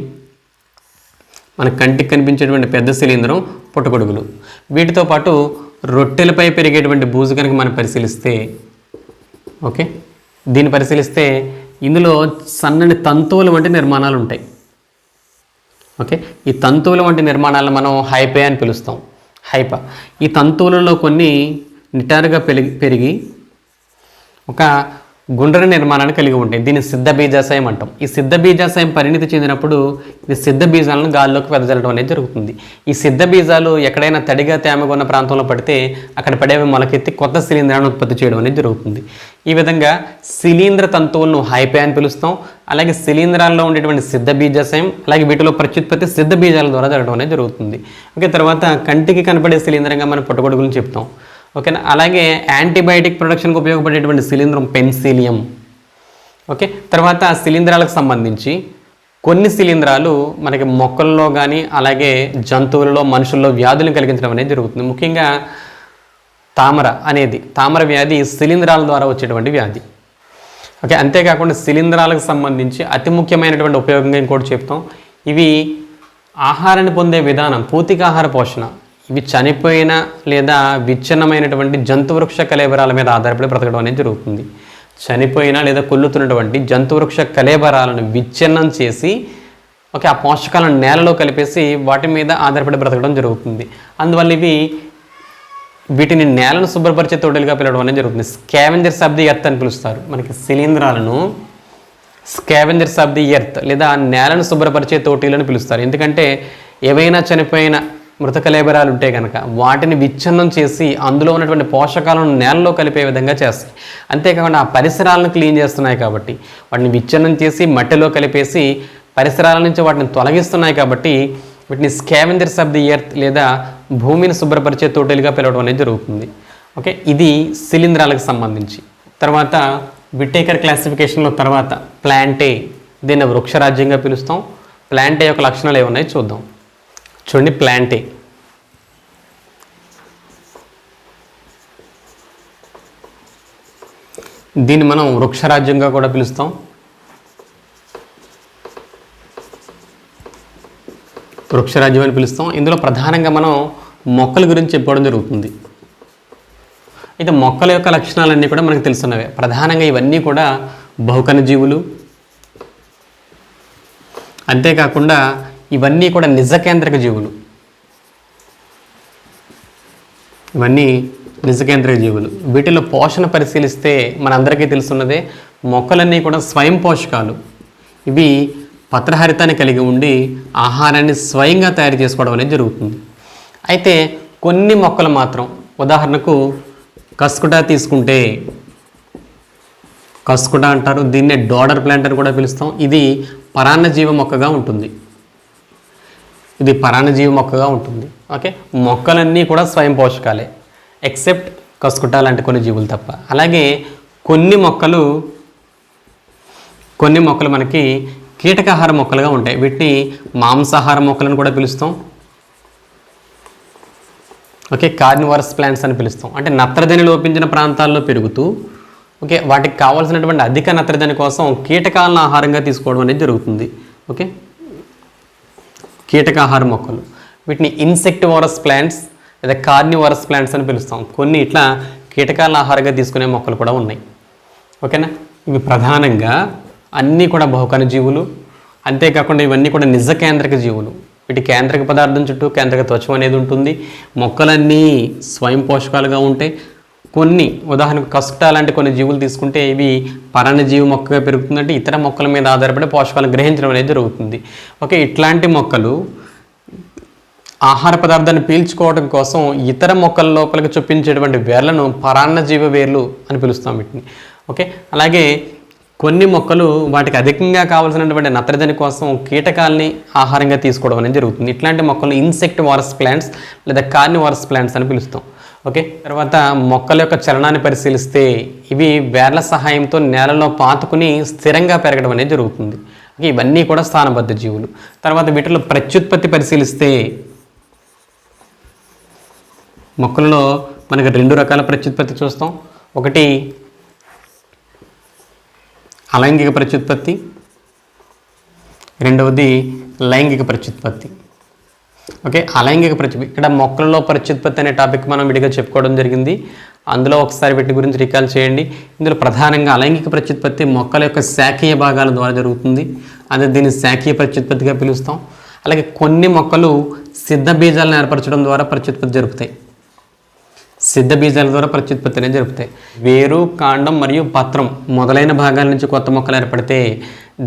Speaker 1: మన కంటికి కనిపించేటువంటి పెద్ద శిలీంధ్రం పుట్టగొడుగులు. వీటితో పాటు రొట్టెలపై పెరిగేటువంటి బూజు కనుక మనం పరిశీలిస్తే, ఓకే, దీన్ని పరిశీలిస్తే ఇందులో సన్నని తంతువుల వంటి నిర్మాణాలు ఉంటాయి. ఓకే, ఈ తంతువుల వంటి నిర్మాణాలను మనం హైపే అని పిలుస్తాం. ఈ తంతువులలో కొన్ని నిటారుగా పెరిగి ఒక గుండ్రని నిర్మాణాన్ని కలిగి ఉంటాయి. దీన్ని సిద్ధ బీజాశయం అంటాం. ఈ సిద్ధ బీజాశయం పరిణితి చెందినప్పుడు ఇది సిద్ధ బీజాలను గాల్లోకి వెదజల్లడం అనేది జరుగుతుంది. ఈ సిద్ధ బీజాలు ఎక్కడైనా తడిగా తేమగా ఉన్న ప్రాంతంలో పడితే అక్కడ పడేవి మొలకెత్తి కొత్త శిలీంధ్రాలను ఉత్పత్తి చేయడం అనేది జరుగుతుంది. ఈ విధంగా శిలీంధ్ర తంతువులను హైపే అని పిలుస్తాం. అలాగే శిలీంధ్రాల్లో ఉండేటువంటి సిద్ధ బీజాశయం, అలాగే వీటిలో ప్రత్యుత్పత్తి సిద్ధ బీజాల ద్వారా జరగడం అనేది జరుగుతుంది. ఓకే, తర్వాత కంటికి కనపడే శిలీంధ్రంగా మనం పుట్టగొడుగులను చెప్తాం. ఓకేనా, అలాగే యాంటీబయాటిక్ ప్రొడక్షన్కి ఉపయోగపడేటువంటి శిలీంధ్రం పెన్సిలియం. ఓకే, తర్వాత శిలీంధ్రాలకు సంబంధించి కొన్ని శిలీంధ్రాలు మనకి మొక్కల్లో కానీ అలాగే జంతువులలో మనుషుల్లో వ్యాధులను కలిగించడం అనేది జరుగుతుంది. ముఖ్యంగా తామర వ్యాధి శిలీంధ్రాల ద్వారా వచ్చేటువంటి వ్యాధి. ఓకే, అంతేకాకుండా శిలీంధ్రాలకు సంబంధించి అతి ముఖ్యమైనటువంటి ఉపయోగంగా ఇంకోటి చెప్తాం. ఇవి ఆహారాన్ని పొందే విధానం పూతికాహార పోషణ. ఇవి చనిపోయిన లేదా విచ్ఛిన్నమైనటువంటి జంతువృక్ష కళేబరాల మీద ఆధారపడి బ్రతకడం అనేది జరుగుతుంది. చనిపోయిన లేదా కొల్లుతున్నటువంటి జంతువృక్ష కళేబరాలను విచ్ఛిన్నం చేసి ఆ పోషకాలను నేలలో కలిపేసి వాటి మీద ఆధారపడి బ్రతకడం జరుగుతుంది. అందువల్ల వీటిని నేలను శుభ్రపరిచే తోటలుగా పిలవడం అనేది జరుగుతుంది. స్కావెంజర్స్ ఆఫ్ ది ఎర్త్ అని పిలుస్తారు. మనకి శిలీంధ్రాలను స్కావెంజర్స్ ఆఫ్ ది ఎర్త్ లేదా నేలను శుభ్రపరిచే తోటీలను పిలుస్తారు. ఎందుకంటే ఏవైనా చనిపోయిన మృత కళేబరాలు ఉంటే కనుక వాటిని విచ్ఛిన్నం చేసి అందులో ఉన్నటువంటి పోషకాలను నేలలో కలిపే విధంగా చేస్తాయి. అంతేకాకుండా ఆ పరిసరాలను క్లీన్ చేస్తున్నాయి కాబట్టి వాటిని విచ్ఛిన్నం చేసి మట్టిలో కలిపేసి పరిసరాల నుంచి వాటిని తొలగిస్తున్నాయి కాబట్టి వీటిని స్కావెంజర్స్ ఆఫ్ ది ఎర్త్ లేదా భూమిని శుభ్రపరిచే తోటలుగా పిలవడం అనేది జరుగుతుంది. ఓకే, ఇది శిలీంధ్రాలకు సంబంధించి. తర్వాత విటేకర్ క్లాసిఫికేషన్లో తర్వాత ప్లాంటే, దీన్ని వృక్షరాజ్యంగా పిలుస్తాం. ప్లాంటే యొక్క లక్షణాలు ఏమున్నాయి చూద్దాం. చూడండి, ప్లాంటే దీన్ని మనం వృక్షరాజ్యంగా కూడా పిలుస్తాం. వృక్షరాజ్యం అని పిలుస్తాం. ఇందులో ప్రధానంగా మనం మొక్కల గురించి చెప్పుకోవడం జరుగుతుంది. అయితే మొక్కల యొక్క లక్షణాలన్నీ కూడా మనకు తెలుసున్నవే. ప్రధానంగా ఇవన్నీ కూడా బహుకణ జీవులు. అంతేకాకుండా ఇవన్నీ కూడా నిజకేంద్రక జీవులు. ఇవన్నీ నిజకేంద్రక జీవులు. వీటిలో పోషణ పరిశీలిస్తే మనందరికీ తెలుసున్నదే, మొక్కలన్నీ కూడా స్వయం పోషకాలు. ఇవి పత్రహరితాన్ని కలిగి ఉండి ఆహారాన్ని స్వయంగా తయారు చేసుకోవడం అనేది జరుగుతుంది. అయితే కొన్ని మొక్కలు మాత్రం, ఉదాహరణకు కస్కుటా తీసుకుంటే, కస్కుటా అంటారు, దీన్నే డోడర్ ప్లాంట్ అని కూడా పిలుస్తాం. ఇది పరాన్నజీవ మొక్కగా ఉంటుంది. ఓకే, మొక్కలన్నీ కూడా స్వయం పోషకాలే ఎక్సెప్ట్ కస్కుటా లాంటి కొన్ని జీవులు తప్ప. అలాగే కొన్ని మొక్కలు మనకి కీటకాహార మొక్కలుగా ఉంటాయి. వీటిని మాంసాహార మొక్కలను కూడా పిలుస్తాం. ఓకే, కార్నివరస్ ప్లాంట్స్ అని పిలుస్తాం. అంటే నత్రజని లోపించిన ప్రాంతాల్లో పెరుగుతూ వాటికి కావాల్సినటువంటి అధిక నత్రజని కోసం కీటకాలను ఆహారంగా తీసుకోవడం అనేది జరుగుతుంది. ఓకే, కీటకాహార మొక్కలు, వీటిని ఇన్సెక్టివరస్ ప్లాంట్స్ లేదా కార్నివరస్ ప్లాంట్స్ అని పిలుస్తాం. కొన్ని ఇట్లా కీటకాలను ఆహారంగా తీసుకునే మొక్కలు కూడా ఉన్నాయి. ఓకేనా, ఇవి ప్రధానంగా అన్నీ కూడా బహుకణ జీవులు. అంతేకాకుండా ఇవన్నీ కూడా నిజ కేంద్రక జీవులు. వీటి కేంద్రక పదార్థం చుట్టూ కేంద్రక త్వచం అనేది ఉంటుంది. మొక్కలన్నీ స్వయం పోషకాలుగా ఉంటాయి. కొన్ని ఉదాహరణకు కస్కుటా లాంటి కొన్ని జీవులు తీసుకుంటే ఇవి పరాన్నజీవి మొక్కగా పెరుగుతుందంటే ఇతర మొక్కల మీద ఆధారపడి పోషకాలను గ్రహించడం అనేది జరుగుతుంది. ఓకే, ఇట్లాంటి మొక్కలు ఆహార పదార్థాన్ని పీల్చుకోవడం కోసం ఇతర మొక్కల లోపలికి చొప్పించేటువంటి వేర్లను పరాన్నజీవ వేర్లు అని పిలుస్తాం వీటిని. ఓకే, అలాగే కొన్ని మొక్కలు వాటికి అధికంగా కావాల్సినటువంటి నత్రజని కోసం కీటకాలని ఆహారంగా తీసుకోవడం అనేది జరుగుతుంది. ఇట్లాంటి మొక్కలు ఇన్సెక్టివరస్ ప్లాంట్స్ లేదా కార్నివరస్ ప్లాంట్స్ అని పిలుస్తాం. ఓకే, తర్వాత మొక్కల యొక్క చలనాన్ని పరిశీలిస్తే ఇవి వేర్ల సహాయంతో నేలలో పాతుకుని స్థిరంగా పెరగడం అనేది జరుగుతుంది. ఓకే, ఇవన్నీ కూడా స్థానబద్ధ జీవులు. తర్వాత వీటిలో ప్రత్యుత్పత్తి పరిశీలిస్తే మొక్కలలో మనకి 2 రకాల ప్రత్యుత్పత్తి చూస్తాం. ఒకటి అలైంగిక ప్రత్యుత్పత్తి, రెండవది లైంగిక ప్రత్యుత్పత్తి. ఓకే, అలైంగిక ప్రత్యుత్పత్తి, ఇక్కడ మొక్కలలో ప్రత్యుత్పత్తి అనే టాపిక్ మనం విడిగా చెప్పుకోవడం జరిగింది. అందులో ఒకసారి వీటి గురించి రికాల్ చేయండి. ఇందులో ప్రధానంగా అలైంగిక ప్రత్యుత్పత్తి మొక్కల యొక్క శాఖీయ భాగాల ద్వారా జరుగుతుంది. అదే దీన్ని శాఖీయ ప్రత్యుత్పత్తిగా పిలుస్తాం. అలాగే కొన్ని మొక్కలు సిద్ధ బీజాలను ఏర్పరచడం ద్వారా ప్రత్యుత్పత్తి జరుపుతాయి. సిద్ధ బీజాల ద్వారా ప్రత్యుత్పత్తి అనేది జరుపుతాయి. వేరు, కాండం మరియు పత్రం మొదలైన భాగాల నుంచి కొత్త మొక్కలు ఏర్పడితే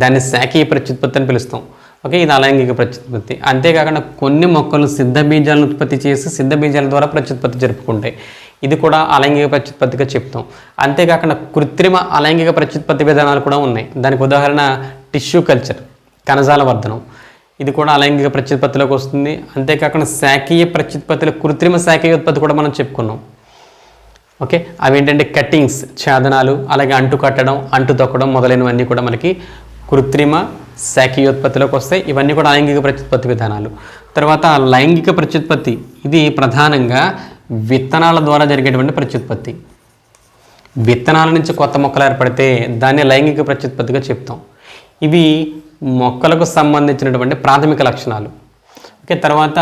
Speaker 1: దాన్ని శాఖీయ ప్రత్యుత్పత్తి అని పిలుస్తాం. ఓకే, ఇది అలైంగిక ప్రత్యుత్పత్తి. అంతేకాకుండా కొన్ని మొక్కలు సిద్ధ బీజాలను ఉత్పత్తి చేసి సిద్ధ బీజాల ద్వారా ప్రత్యుత్పత్తి జరుపుకుంటాయి. ఇది కూడా అలైంగిక ప్రత్యుత్పత్తిగా చెప్తాం. అంతేకాకుండా కృత్రిమ అలైంగిక ప్రత్యుత్పత్తి విధానాలు కూడా ఉన్నాయి. దానికి ఉదాహరణ టిష్యూ కల్చర్, కణజాల వర్ధనం. ఇది కూడా అలైంగిక ప్రత్యుత్పత్తిలోకి వస్తుంది. అంతేకాకుండా శాఖీయ ప్రత్యుత్పత్తిలో కృత్రిమ శాఖీయ ఉత్పత్తి కూడా మనం చెప్పుకున్నాం. ఓకే, అవి ఏంటంటే కట్టింగ్స్, ఛేదనాలు, అలాగే అంటు కట్టడం, అంటు తొక్కడం మొదలైనవన్నీ కూడా మనకి కృత్రిమ శాఖీయోత్పత్తిలోకి వస్తాయి. ఇవన్నీ కూడా లైంగిక ప్రత్యుత్పత్తి విధానాలు. తర్వాత లైంగిక ప్రత్యుత్పత్తి, ఇది ప్రధానంగా విత్తనాల ద్వారా జరిగేటువంటి ప్రత్యుత్పత్తి. విత్తనాల నుంచి కొత్త మొక్కలు ఏర్పడితే దాన్ని లైంగిక ప్రత్యుత్పత్తిగా చెప్తాం. ఇవి మొక్కలకు సంబంధించినటువంటి ప్రాథమిక లక్షణాలు. ఓకే, తర్వాత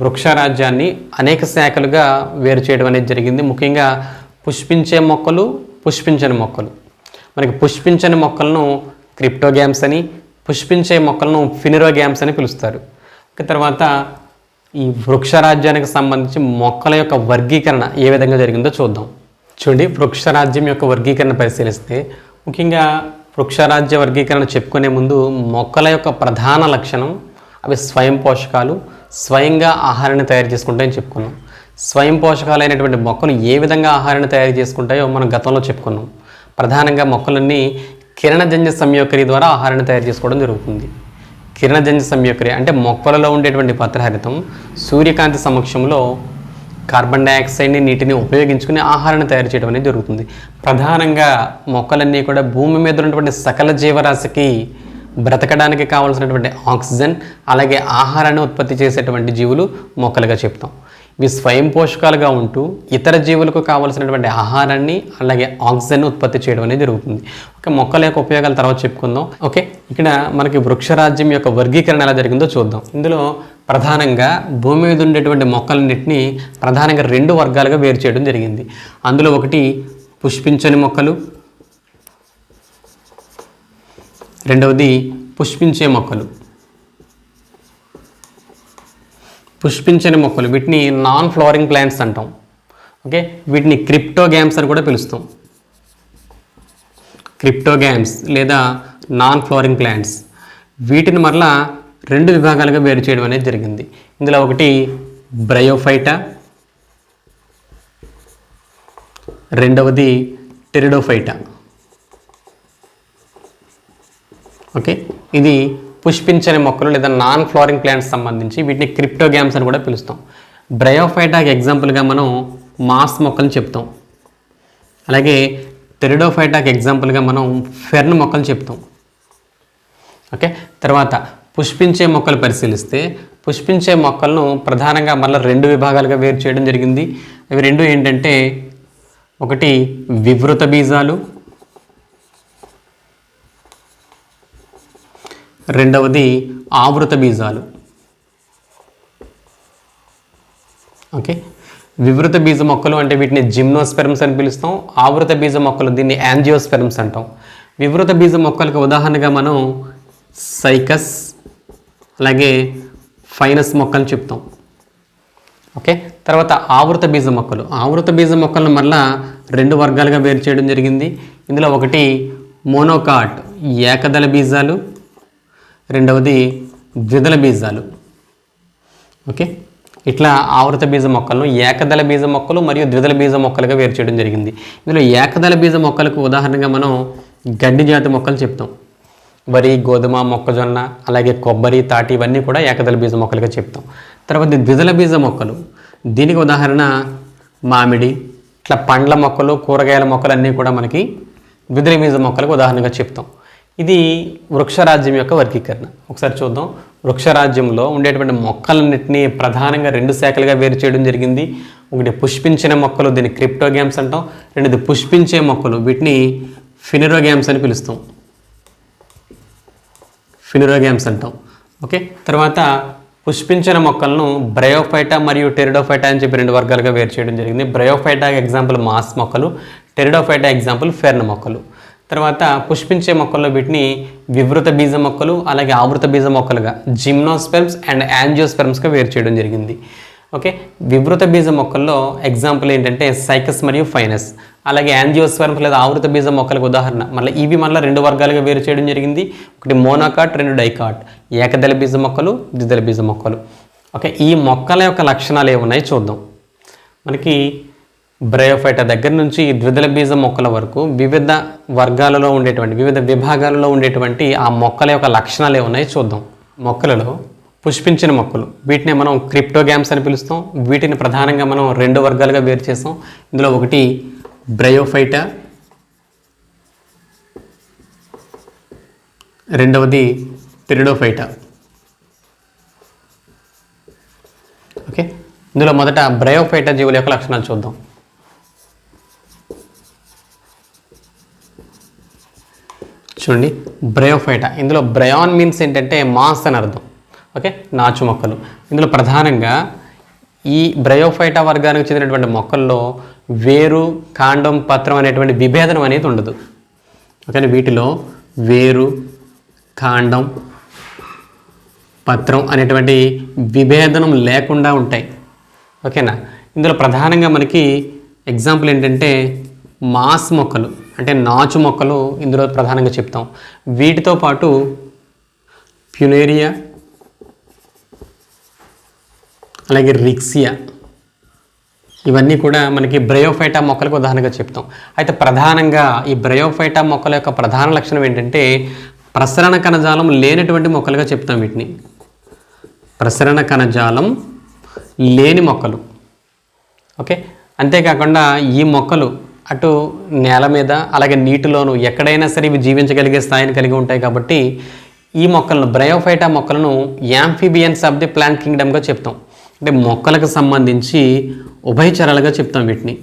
Speaker 1: వృక్షరాజ్యాన్ని అనేక శాఖలుగా వేరు చేయడం అనేది జరిగింది. ముఖ్యంగా పుష్పించే మొక్కలు, పుష్పించని మొక్కలు. మనకి పుష్పించని మొక్కలను క్రిప్టోగ్యామ్స్ అని, పుష్పించే మొక్కలను ఫినిరోగ్యామ్స్ అని పిలుస్తారు. తర్వాత ఈ వృక్షరాజ్యానికి సంబంధించి మొక్కల యొక్క వర్గీకరణ ఏ విధంగా జరిగిందో చూద్దాం. చూడండి, వృక్షరాజ్యం యొక్క వర్గీకరణ పరిశీలిస్తే ముఖ్యంగా వృక్షరాజ్య వర్గీకరణ చెప్పుకునే ముందు మొక్కల యొక్క ప్రధాన లక్షణం అవి స్వయం పోషకాలు, స్వయంగా ఆహారాన్ని తయారు చేసుకుంటాయని చెప్పుకున్నాం. స్వయం పోషకాలైనటువంటి మొక్కలు ఏ విధంగా ఆహారాన్ని తయారు చేసుకుంటాయో మనం గతంలో చెప్పుకున్నాం. ప్రధానంగా మొక్కలన్నీ కిరణజన్య సంయోగక్రియ ద్వారా ఆహారాన్ని తయారు చేసుకోవడం జరుగుతుంది. కిరణజన్య సంయోగక్రియ అంటే మొక్కలలో ఉండేటువంటి పత్రహరితం సూర్యకాంతి సమక్షంలో కార్బన్ డైఆక్సైడ్ని, నీటిని ఉపయోగించుకుని ఆహారాన్ని తయారు చేయడం అనేది జరుగుతుంది. ప్రధానంగా మొక్కలన్నీ కూడా భూమి మీద ఉన్నటువంటి సకల జీవరాశికి బ్రతకడానికి కావాల్సినటువంటి ఆక్సిజన్ అలాగే ఆహారాన్ని ఉత్పత్తి చేసేటువంటి జీవులు మొక్కలుగా చెప్తాం. ఇవి స్వయం పోషకాలుగా ఉంటూ ఇతర జీవులకు కావాల్సినటువంటి ఆహారాన్ని అలాగే ఆక్సిజన్ ఉత్పత్తి చేయడం అనేది జరుగుతుంది. ఓకే, మొక్కల యొక్క ఉపయోగాల తర్వాత చెప్పుకుందాం. ఓకే, ఇక్కడ మనకి వృక్షరాజ్యం యొక్క వర్గీకరణ ఎలా జరిగిందో చూద్దాం. ఇందులో ప్రధానంగా భూమి మీద ఉండేటువంటి మొక్కలన్నింటినీ ప్రధానంగా 2 వర్గాలుగా వేరు చేయడం జరిగింది. అందులో ఒకటి పుష్పించని మొక్కలు, రెండవది పుష్పించే మొక్కలు. పుష్పించని మొక్కలు వీటిని నాన్ ఫ్లవరింగ్ ప్లాంట్స్ అంటాం. ఓకే, వీటిని క్రిప్టోగ్యామ్స్ అని కూడా పిలుస్తాం. క్రిప్టోగ్యామ్స్ లేదా నాన్ ఫ్లవరింగ్ ప్లాంట్స్. వీటిని మరలా 2 విభాగాలుగా వేరు చేయడం అనేది జరిగింది. ఇందులో ఒకటి బ్రయోఫైటా, రెండవది టెరిడోఫైటా. ఓకే, ఇది పుష్పించని మొక్కలు లేదా నాన్ ఫ్లవరింగ్ ప్లాంట్స్ సంబంధించి వీటిని క్రిప్టోగ్యామ్స్ అని కూడా పిలుస్తాం. బ్రయోఫైటాకి ఎగ్జాంపుల్గా మనం మాస్ మొక్కలు చెప్తాం. అలాగే టెరిడోఫైటాకి ఎగ్జాంపుల్గా మనం ఫెర్న్ మొక్కలు చెప్తాం. ఓకే, తర్వాత పుష్పించే మొక్కలు పరిశీలిస్తే పుష్పించే మొక్కలను ప్రధానంగా మళ్ళీ 2 విభాగాలుగా వేరు చేయడం జరిగింది. అవి 2 ఏంటంటే ఒకటి వివృత బీజాలు, రెండవది ఆవృత బీజాలు. ఓకే, వివృత బీజ మొక్కలు అంటే వీటిని జిమ్నోస్పెర్మ్స్ అని పిలుస్తాం. ఆవృత బీజ మొక్కలు దీన్ని యాంజియోస్పెర్మ్స్ అంటాం. వివృత బీజ మొక్కలకు ఉదాహరణగా మనం సైకస్ అలాగే ఫైనస్ మొక్కలు చెప్తాం. ఓకే, తర్వాత ఆవృత బీజ మొక్కలను మళ్ళా 2 వర్గాలుగా వేరు చేయడం జరిగింది. ఇందులో ఒకటి మోనోకాట్ ఏకదళ బీజాలు, రెండవది ద్విదళ బీజాలు. ఓకే, ఇట్లా ఆవృత బీజ మొక్కలను ఏకదళ బీజ మొక్కలు మరియు ద్విదళ బీజ మొక్కలుగా వేరు చేయడం జరిగింది. ఇందులో ఏకదళ బీజ మొక్కలకు ఉదాహరణగా మనం గడ్డి జాతి మొక్కలు చెప్తాం. వరి, గోధుమ, మొక్కజొన్న అలాగే కొబ్బరి, తాటి ఇవన్నీ కూడా ఏకదళ బీజ మొక్కలుగా చెప్తాం. తర్వాత ద్విదళ బీజ మొక్కలు, దీనికి ఉదాహరణ మామిడి, ఇట్లా పండ్ల మొక్కలు, కూరగాయల మొక్కలు అన్నీ కూడా మనకి ద్విదళ బీజ మొక్కలకు ఉదాహరణగా చెప్తాం. ఇది వృక్షరాజ్యం యొక్క వర్గీకరణ. ఒకసారి చూద్దాం. వృక్షరాజ్యంలో ఉండేటువంటి మొక్కలన్నింటినీ ప్రధానంగా 2 శాఖలుగా వేరు చేయడం జరిగింది. ఒకటి పుష్పించిన మొక్కలు, దీన్ని క్రిప్టోగ్యామ్స్ అంటాం. రెండోది పుష్పించే మొక్కలు, వీటిని ఫినిరోగ్యామ్స్ అని పిలుస్తాం. ఓకే, తర్వాత పుష్పించిన మొక్కలను బ్రయోఫైటా మరియు టెరిడోఫైటా అని చెప్పి 2 వర్గాలుగా వేరు చేయడం జరిగింది. బ్రయోఫైటా ఎగ్జాంపుల్ మాస్ మొక్కలు, టెరిడోఫైటా ఎగ్జాంపుల్ ఫెర్న్ మొక్కలు. తర్వాత పుష్పించే మొక్కల్లో వీటిని వివృత బీజ మొక్కలు అలాగే ఆవృత బీజ మొక్కలుగా జిమ్నోస్పెర్మ్స్ అండ్ యాంజియోస్పెర్మ్స్గా వేరు చేయడం జరిగింది. ఓకే, వివృత బీజ మొక్కల్లో ఎగ్జాంపుల్ ఏంటంటే సైకస్ మరియు ఫైనస్. అలాగే యాంజియోస్పెర్మ్స్ లేదా ఆవృత బీజ మొక్కలకు ఉదాహరణ ఇవి మళ్ళీ 2 వర్గాలుగా వేరు చేయడం జరిగింది. ఒకటి మోనోకాట్, 2 డైకాట్, ఏకదళ బీజ మొక్కలు, ద్విదళ బీజ మొక్కలు. ఓకే, ఈ మొక్కల యొక్క లక్షణాలు ఏమున్నాయి చూద్దాం. మనకి బ్రయోఫైటా దగ్గర నుంచి ద్విదళ బీజ మొక్కల వరకు వివిధ వర్గాలలో ఉండేటువంటి వివిధ విభాగాలలో ఉండేటువంటి ఆ మొక్కల యొక్క లక్షణాలు ఏమున్నాయి చూద్దాం. మొక్కలలో పుష్పించిన మొక్కలు, వీటిని మనం క్రిప్టోగ్యామ్స్ అని పిలుస్తాం. వీటిని ప్రధానంగా మనం 2 వర్గాలుగా వేరు చేస్తాం. ఇందులో ఒకటి బ్రయోఫైటా, రెండవది టెరిడోఫైటా. ఓకే, ఇందులో మొదట బ్రయోఫైటా జీవుల యొక్క లక్షణాలు చూద్దాం. చూడండి, బ్రయోఫైటా, ఇందులో బ్రయాన్ మీన్స్ ఏంటంటే మాస్ అని అర్థం. ఓకే, నాచు మొక్కలు. ఇందులో ప్రధానంగా ఈ బ్రయోఫైటా వర్గానికి చెందినటువంటి మొక్కల్లో వేరు, కాండం, పత్రం అనేటువంటి విభేదనం అనేది ఉండదు. ఓకే, వీటిలో వేరు, కాండం, పత్రం అనేటువంటి విభేదనం లేకుండా ఉంటాయి. ఓకేనా, ఇందులో ప్రధానంగా మనకి ఎగ్జాంపుల్ ఏంటంటే మాస్ మొక్కలు అంటే నాచు మొక్కలు ఇందులో ప్రధానంగా చెప్తాం. వీటితో పాటు ప్యునేరియా, అలాగే రిక్సియా, ఇవన్నీ కూడా మనకి బ్రయోఫైటా మొక్కలకు ఉదాహరణగా చెప్తాం. అయితే ప్రధానంగా ఈ బ్రయోఫైటా మొక్కల యొక్క ప్రధాన లక్షణం ఏంటంటే ప్రసరణ కణజాలం లేనటువంటి మొక్కలుగా చెప్తాం వీటిని. ప్రసరణ కణజాలం లేని మొక్కలు. ఓకే, అంతేకాకుండా ఈ మొక్కలు అటు నేల మీద అలాగే నీటిలోను ఎక్కడైనా సరే ఇవి జీవించగలిగే స్థాయిని కలిగి ఉంటాయి. కాబట్టి ఈ మొక్కలను, బ్రయోఫైటా మొక్కలను యాంఫీబియన్స్ ఆఫ్ ది ప్లాంట్ కింగ్డమ్గా చెప్తాం. అంటే మొక్కలకు సంబంధించి ఉభయచరాలుగా చెప్తాం వీటిని.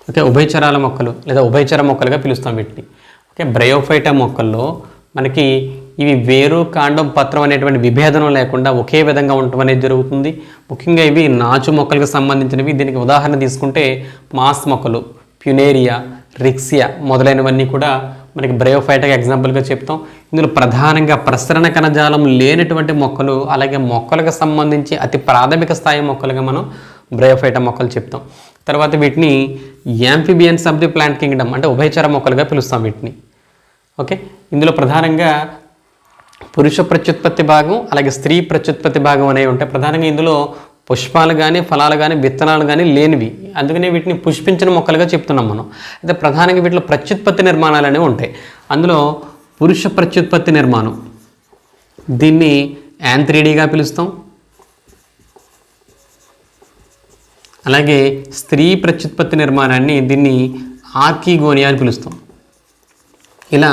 Speaker 1: ఓకే, ఉభయచరాల మొక్కలు లేదా ఉభయచర మొక్కలుగా పిలుస్తాం వీటిని. ఓకే, బ్రయోఫైటా మొక్కల్లో మనకి ఇవి వేరు, కాండం, పత్రం అనేటువంటి విభేదనం లేకుండా ఒకే విధంగా ఉండటం అనేది జరుగుతుంది. ముఖ్యంగా ఇవి నాచు మొక్కలకు సంబంధించినవి. దీనికి ఉదాహరణ తీసుకుంటే మాస్ మొక్కలు, ప్యునేరియా, రిక్సియా మొదలైనవన్నీ కూడా మనకి బ్రయోఫైటాకి ఎగ్జాంపుల్గా చెప్తాం. ఇందులో ప్రధానంగా ప్రసరణ కణజాలం లేనటువంటి మొక్కలు, అలాగే మొక్కలకు సంబంధించి అతి ప్రాథమిక స్థాయి మొక్కలుగా మనం బ్రయోఫైటా మొక్కలు చెప్తాం. తర్వాత వీటిని amphibians of the plant Kingdom అంటే ఉభయచర మొక్కలుగా పిలుస్తాం వీటిని. ఓకే, ఇందులో ప్రధానంగా పురుష ప్రత్యుత్పత్తి భాగం అలాగే స్త్రీ ప్రత్యుత్పత్తి భాగం అనేవి ఉంటాయి. ప్రధానంగా ఇందులో పుష్పాలు కానీ, ఫలాలు కానీ, విత్తనాలు కానీ లేనివి. అందుకనే వీటిని పుష్పించిన మొక్కలుగా చెప్తున్నాం మనం. అయితే ప్రధానంగా వీటిలో ప్రత్యుత్పత్తి నిర్మాణాలు అనేవి ఉంటాయి. అందులో పురుష ప్రత్యుత్పత్తి నిర్మాణం, దీన్ని యాంథ్రిడీగా పిలుస్తాం. అలాగే స్త్రీ ప్రత్యుత్పత్తి నిర్మాణాన్ని దీన్ని ఆర్కిగోనియా అని పిలుస్తాం. ఇలా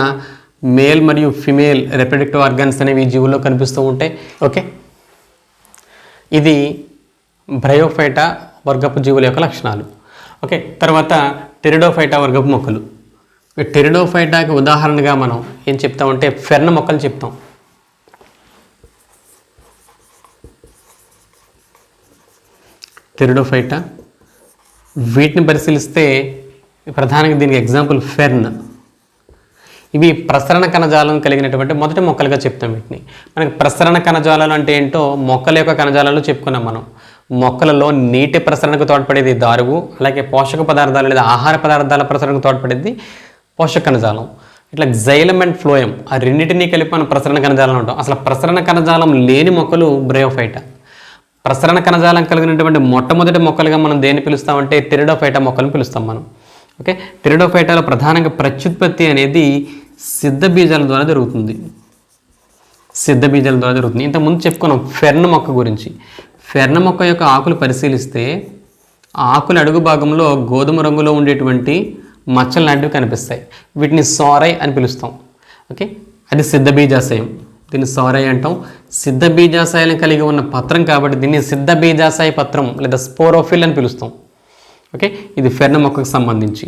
Speaker 1: మేల్ మరియు ఫిమేల్ రిప్రొడక్టివ్ ఆర్గాన్స్ అనేవి ఈ జీవుల్లో కనిపిస్తూ ఉంటాయి. ఓకే, ఇది బ్రయోఫైటా వర్గపు జీవుల యొక్క లక్షణాలు. ఓకే, తర్వాత టెరిడోఫైటా వర్గపు మొక్కలు. టెరిడోఫైటాకి ఉదాహరణగా మనం ఏం చెప్తామంటే ఫెర్న్ మొక్కలు చెప్తాం. టెరిడోఫైటా వీటిని పరిశీలిస్తే ప్రధానంగా దీనికి ఎగ్జాంపుల్ ఫెర్న్. ఇవి ప్రసరణ కణజాలం కలిగినటువంటి మొదటి మొక్కలుగా చెప్తాం వీటిని. మనకి ప్రసరణ కణజాలాలు అంటే ఏంటో మొక్కల యొక్క కణజాలాలు చెప్పుకున్నాం మనం. మొక్కలలో నీటి ప్రసరణకు తోడ్పడేది దారువు, అలాగే పోషక పదార్థాలు లేదా ఆహార పదార్థాల ప్రసరణకు తోడ్పడేది పోషక కణజాలం. ఇట్లా జైలం అండ్ ఫ్లోయం ఆ రెండింటినీ కలిపి మనం ప్రసరణ కణజాలం ఉంటాం. అసలు ప్రసరణ కణజాలం లేని మొక్కలు బ్రయోఫైటా. ప్రసరణ కణజాలం కలిగినటువంటి మొట్టమొదటి మొక్కలుగా మనం దేన్ని పిలుస్తామంటే టెరిడోఫైటా మొక్కలను పిలుస్తాం మనం. ఓకే, టెరిడోఫైటాలో ప్రధానంగా ప్రత్యుత్పత్తి అనేది సిద్ధ బీజాల ద్వారా జరుగుతుంది. సిద్ధ బీజాల ద్వారా జరుగుతుంది. ఇంతకుముందు చెప్పుకున్నాం ఫెర్న్ మొక్క గురించి. ఫెర్న్ మొక్క యొక్క ఆకులు పరిశీలిస్తే ఆకుల అడుగు భాగంలో గోధుమ రంగులో ఉండేటువంటి మచ్చలు లాంటివి కనిపిస్తాయి. వీటిని సోరై అని పిలుస్తాం. ఓకే, అది సిద్ధ బీజాశయం, దీన్ని సోరై అంటాం. సిద్ధ బీజాశయాలను కలిగి ఉన్న పత్రం కాబట్టి దీన్ని సిద్ధ బీజాశయ పత్రం లేదా స్పోరోఫిల్ అని పిలుస్తాం. ఓకే, ఇది ఫెర్న్ మొక్కకు సంబంధించి.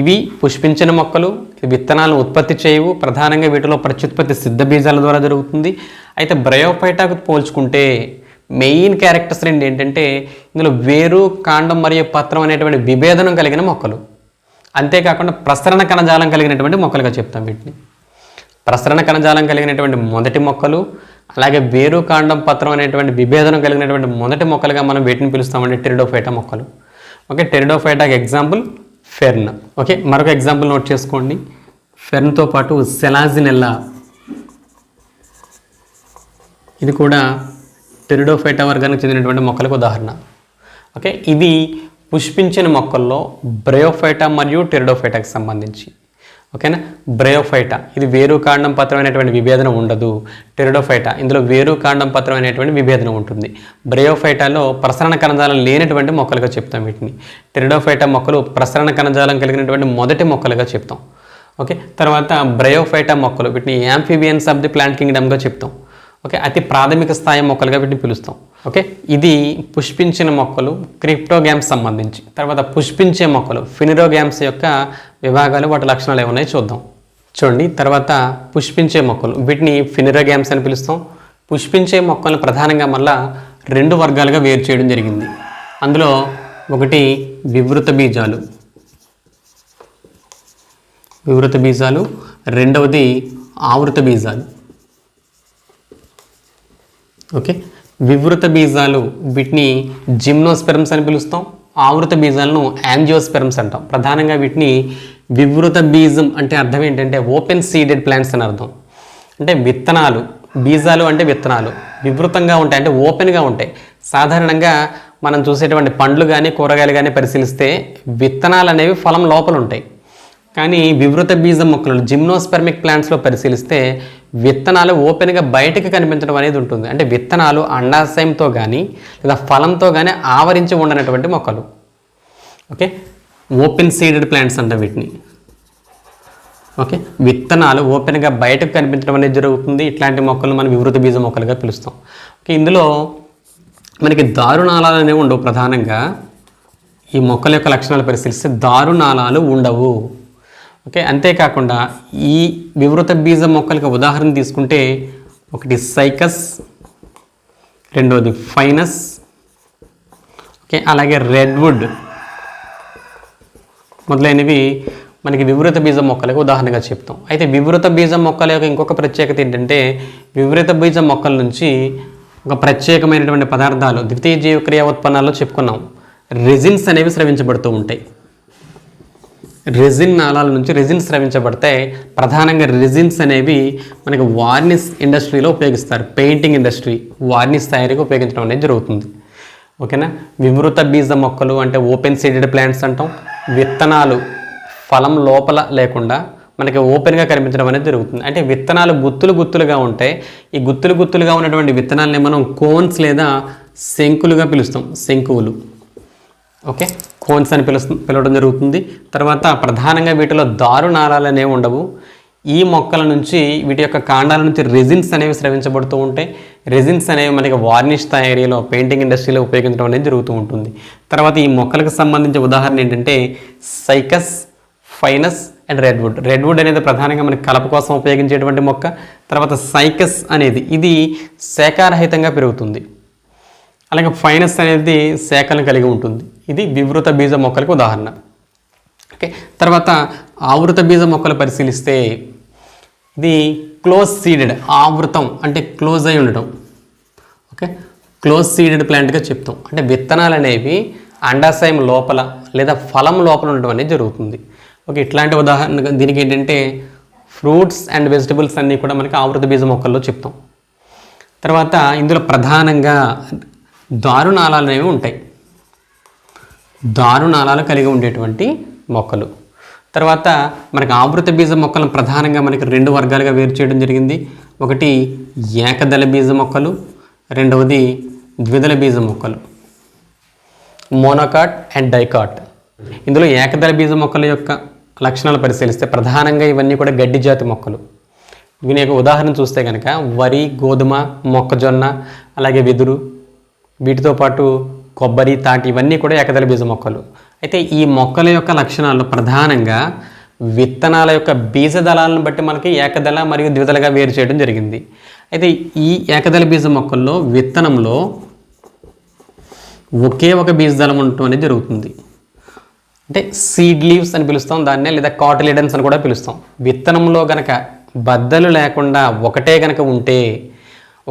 Speaker 1: ఇవి పుష్పించిన మొక్కలు, విత్తనాలను ఉత్పత్తి చేయవు. ప్రధానంగా వీటిలో ప్రత్యుత్పత్తి సిద్ధ బీజాల ద్వారా జరుగుతుంది. అయితే బ్రయోఫైటాకు పోల్చుకుంటే మెయిన్ క్యారెక్టర్స్ రెండు ఏంటంటే ఇందులో వేరు, కాండం మరియు పత్రం అనేటువంటి విభేదనం కలిగిన మొక్కలు. అంతేకాకుండా ప్రసరణ కణజాలం కలిగినటువంటి మొక్కలుగా చెప్తాం వీటిని. ప్రసరణ కణజాలం కలిగినటువంటి మొదటి మొక్కలు, అలాగే వేరు, కాండం, పత్రం అనేటువంటి విభేదనం కలిగినటువంటి మొదటి మొక్కలుగా మనం వీటిని పిలుస్తామంటే టెరిడోఫైటా మొక్కలు. ఓకే, టెరిడోఫైటాకి ఎగ్జాంపుల్ ఫెర్న్. ఓకే, మరొక ఎగ్జాంపుల్ నోట్ చేసుకోండి. ఫెర్న్తో పాటు సెలాజినెల్లా, ఇది కూడా టెరిడోఫైటా వర్గానికి చెందినటువంటి మొక్కలకు ఉదాహరణ. ఓకే, ఇది పుష్పించిన మొక్కల్లో బ్రయోఫైటా మరియు టెరిడోఫైటాకి సంబంధించి. ఓకేనా, బ్రయోఫైటా ఇది వేరు, కాండం, పత్రం అనేటువంటి విభేదనం ఉండదు. టెరిడోఫైటా ఇందులో వేరు, కాండం, పత్రం అనేటువంటి విభేదనం ఉంటుంది. బ్రయోఫైటాలో ప్రసరణ కణజాలం లేనటువంటి మొక్కలుగా చెప్తాం వీటిని. టెరిడోఫైటా మొక్కలు ప్రసరణ కణజాలం కలిగినటువంటి మొదటి మొక్కలుగా చెప్తాం. ఓకే, తర్వాత బ్రయోఫైటా మొక్కలు, వీటిని యాంఫిబియన్స్ ఆఫ్ ది ప్లాంట్ కింగ్డమ్గా చెప్తాం. ఓకే, అతి ప్రాథమిక స్థాయి మొక్కలుగా వీటిని పిలుస్తాం. ఓకే, ఇది పుష్పించిన మొక్కలు క్రిప్టోగ్యామ్స్ సంబంధించి. తర్వాత పుష్పించే మొక్కలు ఫినిరోగ్యామ్స్ యొక్క విభాగాలు, వాటి లక్షణాలు ఏమున్నాయో చూద్దాం. చూడండి, తర్వాత పుష్పించే మొక్కలు, వీటిని ఫినిరోగ్యామ్స్ అని పిలుస్తాం. పుష్పించే మొక్కలను ప్రధానంగా మళ్ళా 2 వర్గాలుగా వేరు చేయడం జరిగింది. అందులో ఒకటి వివృత బీజాలు, రెండవది ఆవృత బీజాలు. ఓకే, వివృత బీజాలు వీటిని జిమ్నోస్పెర్మ్స్ అని పిలుస్తాం. ఆవృత బీజాలను యాంజియోస్పెర్మ్స్ అంటాం. ప్రధానంగా వీటిని వివృత బీజం అంటే అర్థం ఏంటంటే ఓపెన్ సీడెడ్ ప్లాంట్స్ అని అర్థం. అంటే విత్తనాలు, బీజాలు అంటే విత్తనాలు వివృతంగా ఉంటాయి, అంటే ఓపెన్గా ఉంటాయి. సాధారణంగా మనం చూసేటువంటి పండ్లు కానీ కూరగాయలు కానీ పరిశీలిస్తే విత్తనాలు అనేవి ఫలం లోపల ఉంటాయి. కానీ వివృత బీజం మొక్కలు జిమ్నోస్పెర్మిక్ ప్లాంట్స్లో పరిశీలిస్తే విత్తనాలు ఓపెన్గా బయటకు కనిపించడం అనేది ఉంటుంది. అంటే విత్తనాలు అండాశయంతో కానీ లేదా ఫలంతో కానీ ఆవరించి ఉండనటువంటి మొక్కలు. ఓకే, ఓపెన్ సీడెడ్ ప్లాంట్స్ అంట వీటిని. ఓకే, విత్తనాలు ఓపెన్గా బయటకు కనిపించడం అనేది జరుగుతుంది. ఇట్లాంటి మొక్కలు మనం వివృత బీజ మొక్కలుగా పిలుస్తాం. ఓకే, ఇందులో మనకి దారునాళాలు అనేవి ఉండవు. ప్రధానంగా ఈ మొక్కల యొక్క లక్షణాలు పరిశీలిస్తే దారునాళాలు ఉండవు. ఓకే, అంతేకాకుండా ఈ వివృత బీజ మొక్కలకి ఉదాహరణ తీసుకుంటే ఒకటి సైకస్, రెండవది ఫైనస్, ఓకే, అలాగే రెడ్వుడ్ మొదలైనవి మనకి వివృత బీజ మొక్కలకు ఉదాహరణగా చెప్తాం. అయితే వివృత బీజ మొక్కల యొక్క ఇంకొక ప్రత్యేకత ఏంటంటే వివృత బీజ మొక్కల నుంచి ఒక ప్రత్యేకమైనటువంటి పదార్థాలు ద్వితీయ జీవక్రియ ఉత్పన్నాల్లో చెప్పుకున్నాం. రెజిన్స్ అనేవి స్రవించబడుతూ ఉంటాయి. రెజిన్ నాళాల నుంచి రెజిన్స్ స్రవించబడతాయి. ప్రధానంగా రెజిన్స్ అనేవి మనకి వార్నిష్ ఇండస్ట్రీలో ఉపయోగిస్తారు. పెయింటింగ్ ఇండస్ట్రీ వార్నిష్ తయారీకి ఉపయోగించడం అనేది జరుగుతుంది. ఓకేనా, వివృత బీజ మొక్కలు అంటే ఓపెన్ సీడెడ్ ప్లాంట్స్ అంటాం. విత్తనాలు ఫలం లోపల లేకుండా మనకి ఓపెన్గా కనిపించడం అనేది జరుగుతుంది. అంటే విత్తనాలు గుత్తులుగా ఉంటాయి. ఈ గుత్తులుగా ఉన్నటువంటి విత్తనాలని మనం కోన్స్ లేదా శంకులుగా పిలుస్తాం. శంకువులు, ఓకే, కోన్స్ అని పిలవడం జరుగుతుంది. తర్వాత ప్రధానంగా వీటిలో దారునాళాలు అనేవి ఉండవు. ఈ మొక్కల నుంచి వీటి యొక్క కాండాల నుంచి రెజిన్స్ అనేవి స్రవించబడుతూ ఉంటాయి. రెజిన్స్ అనేవి మనకి వార్నిష్ తయారీలో పెయింటింగ్ ఇండస్ట్రీలో ఉపయోగించడం అనేది జరుగుతూ ఉంటుంది. తర్వాత ఈ మొక్కలకు సంబంధించిన ఉదాహరణ ఏంటంటే సైకస్, ఫైనస్ అండ్ రెడ్వుడ్. రెడ్వుడ్ అనేది ప్రధానంగా మనకి కలప కోసం ఉపయోగించేటువంటి మొక్క. తర్వాత సైకస్ అనేది ఇది శాఖారహితంగా పెరుగుతుంది. అలాగే ఫైనస్ అనేది శాఖలను కలిగి ఉంటుంది. ఇది వివృత బీజ మొక్కలకు ఉదాహరణ. ఓకే, తర్వాత ఆవృత బీజ మొక్కలు పరిశీలిస్తే ఇది క్లోజ్ సీడెడ్, ఆవృతం అంటే క్లోజ్ అయి ఉండటం. ఓకే, క్లోజ్ సీడెడ్ ప్లాంట్గా చెప్తాం. అంటే విత్తనాలు అనేవి అండాశయం లోపల లేదా ఫలం లోపల ఉండడం అనేది జరుగుతుంది. ఓకే, ఇట్లాంటి ఉదాహరణ దీనికి ఏంటంటే ఫ్రూట్స్ అండ్ వెజిటబుల్స్ అన్నీ కూడా మనకి ఆవృత బీజ మొక్కల్లో చెప్తాం. తర్వాత ఇందులో ప్రధానంగా దారునాళాలు అనేవి ఉంటాయి. దారునాళాలు కలిగి ఉండేటువంటి మొక్కలు. తర్వాత మనకి ఆవృత బీజ మొక్కలను ప్రధానంగా మనకి 2 వర్గాలుగా వేరు చేయడం జరిగింది. ఒకటి ఏకదళ బీజ మొక్కలు, రెండవది ద్విదళ బీజ మొక్కలు, మోనోకాట్ అండ్ డైకాట్. ఇందులో ఏకదళ బీజ మొక్కల యొక్క లక్షణాలు పరిశీలిస్తే ప్రధానంగా ఇవన్నీ కూడా గడ్డి జాతి మొక్కలు. దీని యొక్క ఉదాహరణ చూస్తే కనుక వరి, గోధుమ, మొక్కజొన్న, అలాగే వెదురు, వీటితో పాటు కొబ్బరి, తాటి ఇవన్నీ కూడా ఏకదళ బీజ మొక్కలు. అయితే ఈ మొక్కల యొక్క లక్షణాలు ప్రధానంగా విత్తనాల యొక్క బీజదళాలను బట్టి మనకి ఏకదళ మరియు ద్విదళగా వేరు చేయడం జరిగింది. అయితే ఈ ఏకదళ బీజ మొక్కల్లో విత్తనంలో ఒకే ఒక బీజదళం ఉండటం అనేది జరుగుతుంది. అంటే సీడ్ లీవ్స్ అని పిలుస్తాం దాన్నే, లేదా కాటిలిడన్స్ అని కూడా పిలుస్తాం. విత్తనంలో గనక బద్దలు లేకుండా ఒకటే గనక ఉంటే,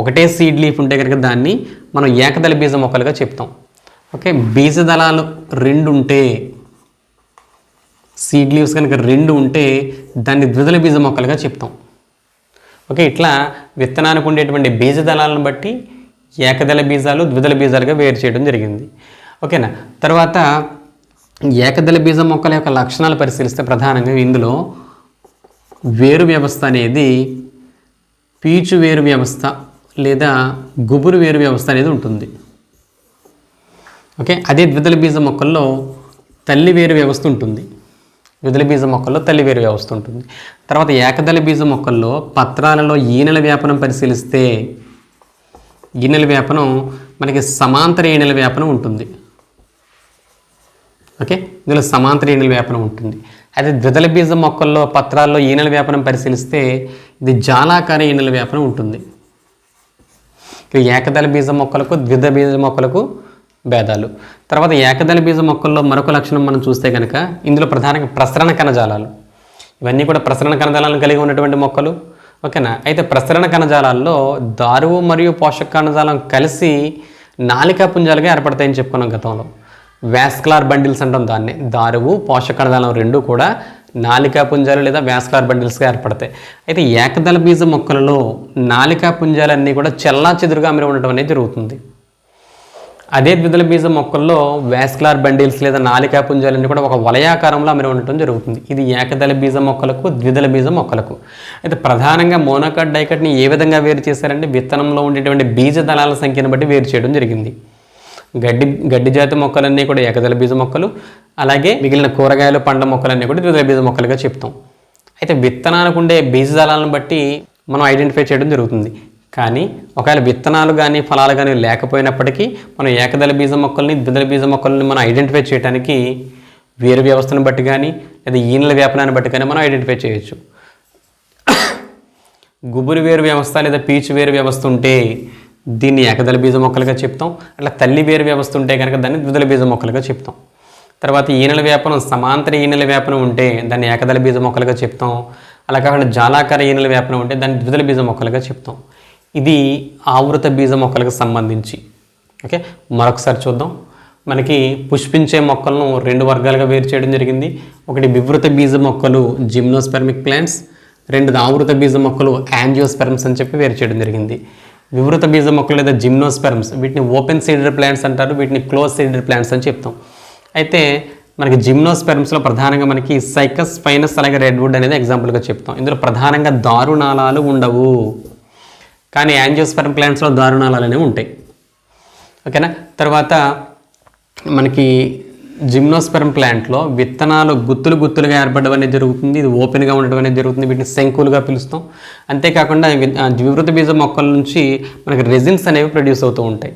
Speaker 1: ఒకటే సీడ్ లీఫ్ ఉంటే కనుక దాన్ని మనం ఏకదళ బీజ మొక్కలుగా చెప్తాం. ఓకే, బీజదళాలు 2 ఉంటే, సీడ్ లీవ్స్ కనుక 2 ఉంటే దాన్ని ద్విదళ బీజ మొక్కలుగా చెప్తాం. ఓకే, ఇట్లా విత్తనానికి ఉండేటువంటి బీజదళాలను బట్టి ఏకదళ బీజాలు, ద్విదళ బీజాలుగా వేరు చేయడం జరిగింది. ఓకేనా, తర్వాత ఏకదళ బీజ మొక్కల యొక్క లక్షణాలు పరిశీలిస్తే ప్రధానంగా ఇందులో వేరు వ్యవస్థ అనేది పీచు వేరు వ్యవస్థ లేదా గుబురు వేరు వ్యవస్థ అనేది ఉంటుంది. ఓకే, అదే ద్విదళ బీజ మొక్కల్లో తల్లి వేరు వ్యవస్థ ఉంటుంది. ద్విదళ బీజ మొక్కల్లో తల్లివేరు వ్యవస్థ ఉంటుంది. తర్వాత ఏకదళ బీజ మొక్కల్లో పత్రాలలో ఈనెల వ్యాపనం పరిశీలిస్తే ఈనెల వ్యాపనం మనకి సమాంతర ఈనెల వ్యాపనం ఉంటుంది. ఓకే, ఇందులో సమాంతర ఈనెల వ్యాపనం ఉంటుంది. అయితే ద్విదళ బీజ మొక్కల్లో పత్రాల్లో ఈనెల వ్యాపనం పరిశీలిస్తే ఇది జాలాకార ఈనెల వ్యాపనం ఉంటుంది. ఏకదళ బీజ మొక్కలకు ద్విదళ బీజ మొక్కలకు భేదాలు. తర్వాత ఏకదళ బీజ మొక్కల్లో మరొక లక్షణం మనం చూస్తే కనుక ఇందులో ప్రధానంగా ప్రసరణ కణజాలాలు, ఇవన్నీ కూడా ప్రసరణ కణజాలాలను కలిగి ఉన్నటువంటి మొక్కలు. ఓకేనా. అయితే ప్రసరణ కణజాలాల్లో దారువు మరియు పోషక కణజాలం కలిసి నాళికా పుంజాలుగా ఏర్పడతాయని చెప్పుకున్నాం గతంలో. వాస్కులార్ బండిల్స్ అంటాం దాన్ని. దారువు పోషక కణజాలం రెండు కూడా నాళికా పుంజాలు లేదా వాస్కులార్ బండిల్స్గా ఏర్పడతాయి. అయితే ఏకదళ బీజ మొక్కలలో నాళికా పుంజాలన్నీ కూడా చెల్లాచెదురుగా అమరి ఉండటం అనేది జరుగుతుంది. అదే ద్విదళ బీజ మొక్కల్లో వాస్కులార్ బండిల్స్ లేదా నాళికా పుంజాలన్నీ కూడా ఒక వలయాకారంలో అమరి ఉండటం జరుగుతుంది. ఇది ఏకదళ బీజ మొక్కలకు, ద్విదళ బీజ మొక్కలకు. అయితే ప్రధానంగా మోనోకాట్, డైకాట్ని ఏ విధంగా వేరు చేశారంటే విత్తనంలో ఉండేటువంటి బీజ దళాల సంఖ్యను బట్టి వేరు చేయడం జరిగింది. గడ్డి జాతి మొక్కలన్నీ కూడా ఏకదళ బీజ మొక్కలు, అలాగే మిగిలిన కూరగాయలు పండ్ల మొక్కలన్నీ కూడా ద్విదళ బీజ మొక్కలుగా చెప్తాం. అయితే విత్తనాలకు ఉండే బీజ దళాలను బట్టి మనం ఐడెంటిఫై చేయడం జరుగుతుంది. కానీ ఒకవేళ విత్తనాలు కానీ ఫలాలు కానీ లేకపోయినప్పటికీ మనం ఏకదళ బీజ మొక్కల్ని, ద్విదళ బీజ మొక్కల్ని మనం ఐడెంటిఫై చేయడానికి వేరు వ్యవస్థను బట్టి కానీ లేదా ఈనెల వ్యాపనాన్ని బట్టి కానీ మనం ఐడెంటిఫై చేయొచ్చు. గుబురు వేరు వ్యవస్థ లేదా పీచు వేరు వ్యవస్థ ఉంటే దీన్ని ఏకదళ బీజ మొక్కలుగా చెప్తాం. అట్లా తల్లి వేరు వ్యవస్థ ఉంటే కనుక దాన్ని ద్విదళ బీజ మొక్కలుగా చెప్తాం. తర్వాత ఈనెల వ్యాపనం, సమాంతర ఈనెల వ్యాపనం ఉంటే దాన్ని ఏకదళ బీజ మొక్కలుగా చెప్తాం. అలా కాకుండా జాలాకార ఈనెల వ్యాపనం ఉంటే దాన్ని ద్విదళ బీజ మొక్కలుగా చెప్తాం. ఇది ఆవృత బీజ మొక్కలకు సంబంధించి. ఓకే, మరొకసారి చూద్దాం. మనకి పుష్పించే మొక్కలను రెండు వర్గాలుగా వేరు చేయడం జరిగింది. ఒకటి వివృత బీజ మొక్కలు జిమ్నోస్పెర్మిక్ ప్లాంట్స్, రెండు ఆవృత బీజ మొక్కలు యాంజియోస్పెర్మ్స్ అని చెప్పి వేరు చేయడం జరిగింది. వివృత బీజ మొక్కలు లేదా జిమ్నోస్పెర్మ్స్, వీటిని ఓపెన్ సీడెడ్ ప్లాంట్స్ అంటారు, వీటిని క్లోజ్ సీడెడ్ ప్లాంట్స్ అని చెప్తాం. అయితే మనకి జిమ్నోస్పెర్మ్స్లో ప్రధానంగా మనకి సైకస్, ఫైనస్ అలాగే రెడ్వుడ్ అనేది ఎగ్జాంపుల్గా చెప్తాం. ఇందులో ప్రధానంగా దారునాళాలు ఉండవు, కానీ యాంజియోస్పెర్మ్ ప్లాంట్స్లో దారునాళాలు అనేవి ఉంటాయి. ఓకేనా. తర్వాత మనకి జిమ్నోస్పెర్మ్ ప్లాంట్లో విత్తనాలు గుత్తులుగా ఏర్పడడం అనేది జరుగుతుంది. ఇది ఓపెన్గా ఉండడం అనేది జరుగుతుంది. వీటిని శంకులుగా పిలుస్తాం. అంతేకాకుండా వివృత బీజ మొక్కల నుంచి మనకి రెజిన్స్ అనేవి ప్రొడ్యూస్ అవుతూ ఉంటాయి.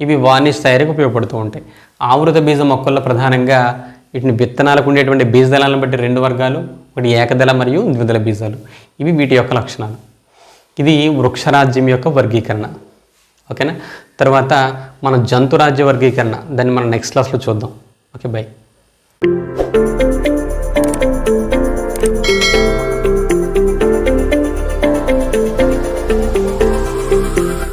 Speaker 1: ఇవి వార్నిష్ తయారీకి ఉపయోగపడుతూ ఉంటాయి. ఆవృత బీజ మొక్కల్లో ప్రధానంగా వీటిని విత్తనాలకు ఉండేటువంటి బీజదళాలను బట్టి రెండు వర్గాలు, ఒకటి ఏకదళ మరియు ద్విదళ బీజాలు. ఇవి వీటి యొక్క లక్షణాలు. ఇది వృక్షరాజ్యం యొక్క వర్గీకరణ. ఓకేనా. తర్వాత మన జంతురాజ్య వర్గీకరణ, దాన్ని మనం నెక్స్ట్ క్లాస్లో చూద్దాం. Okay, by.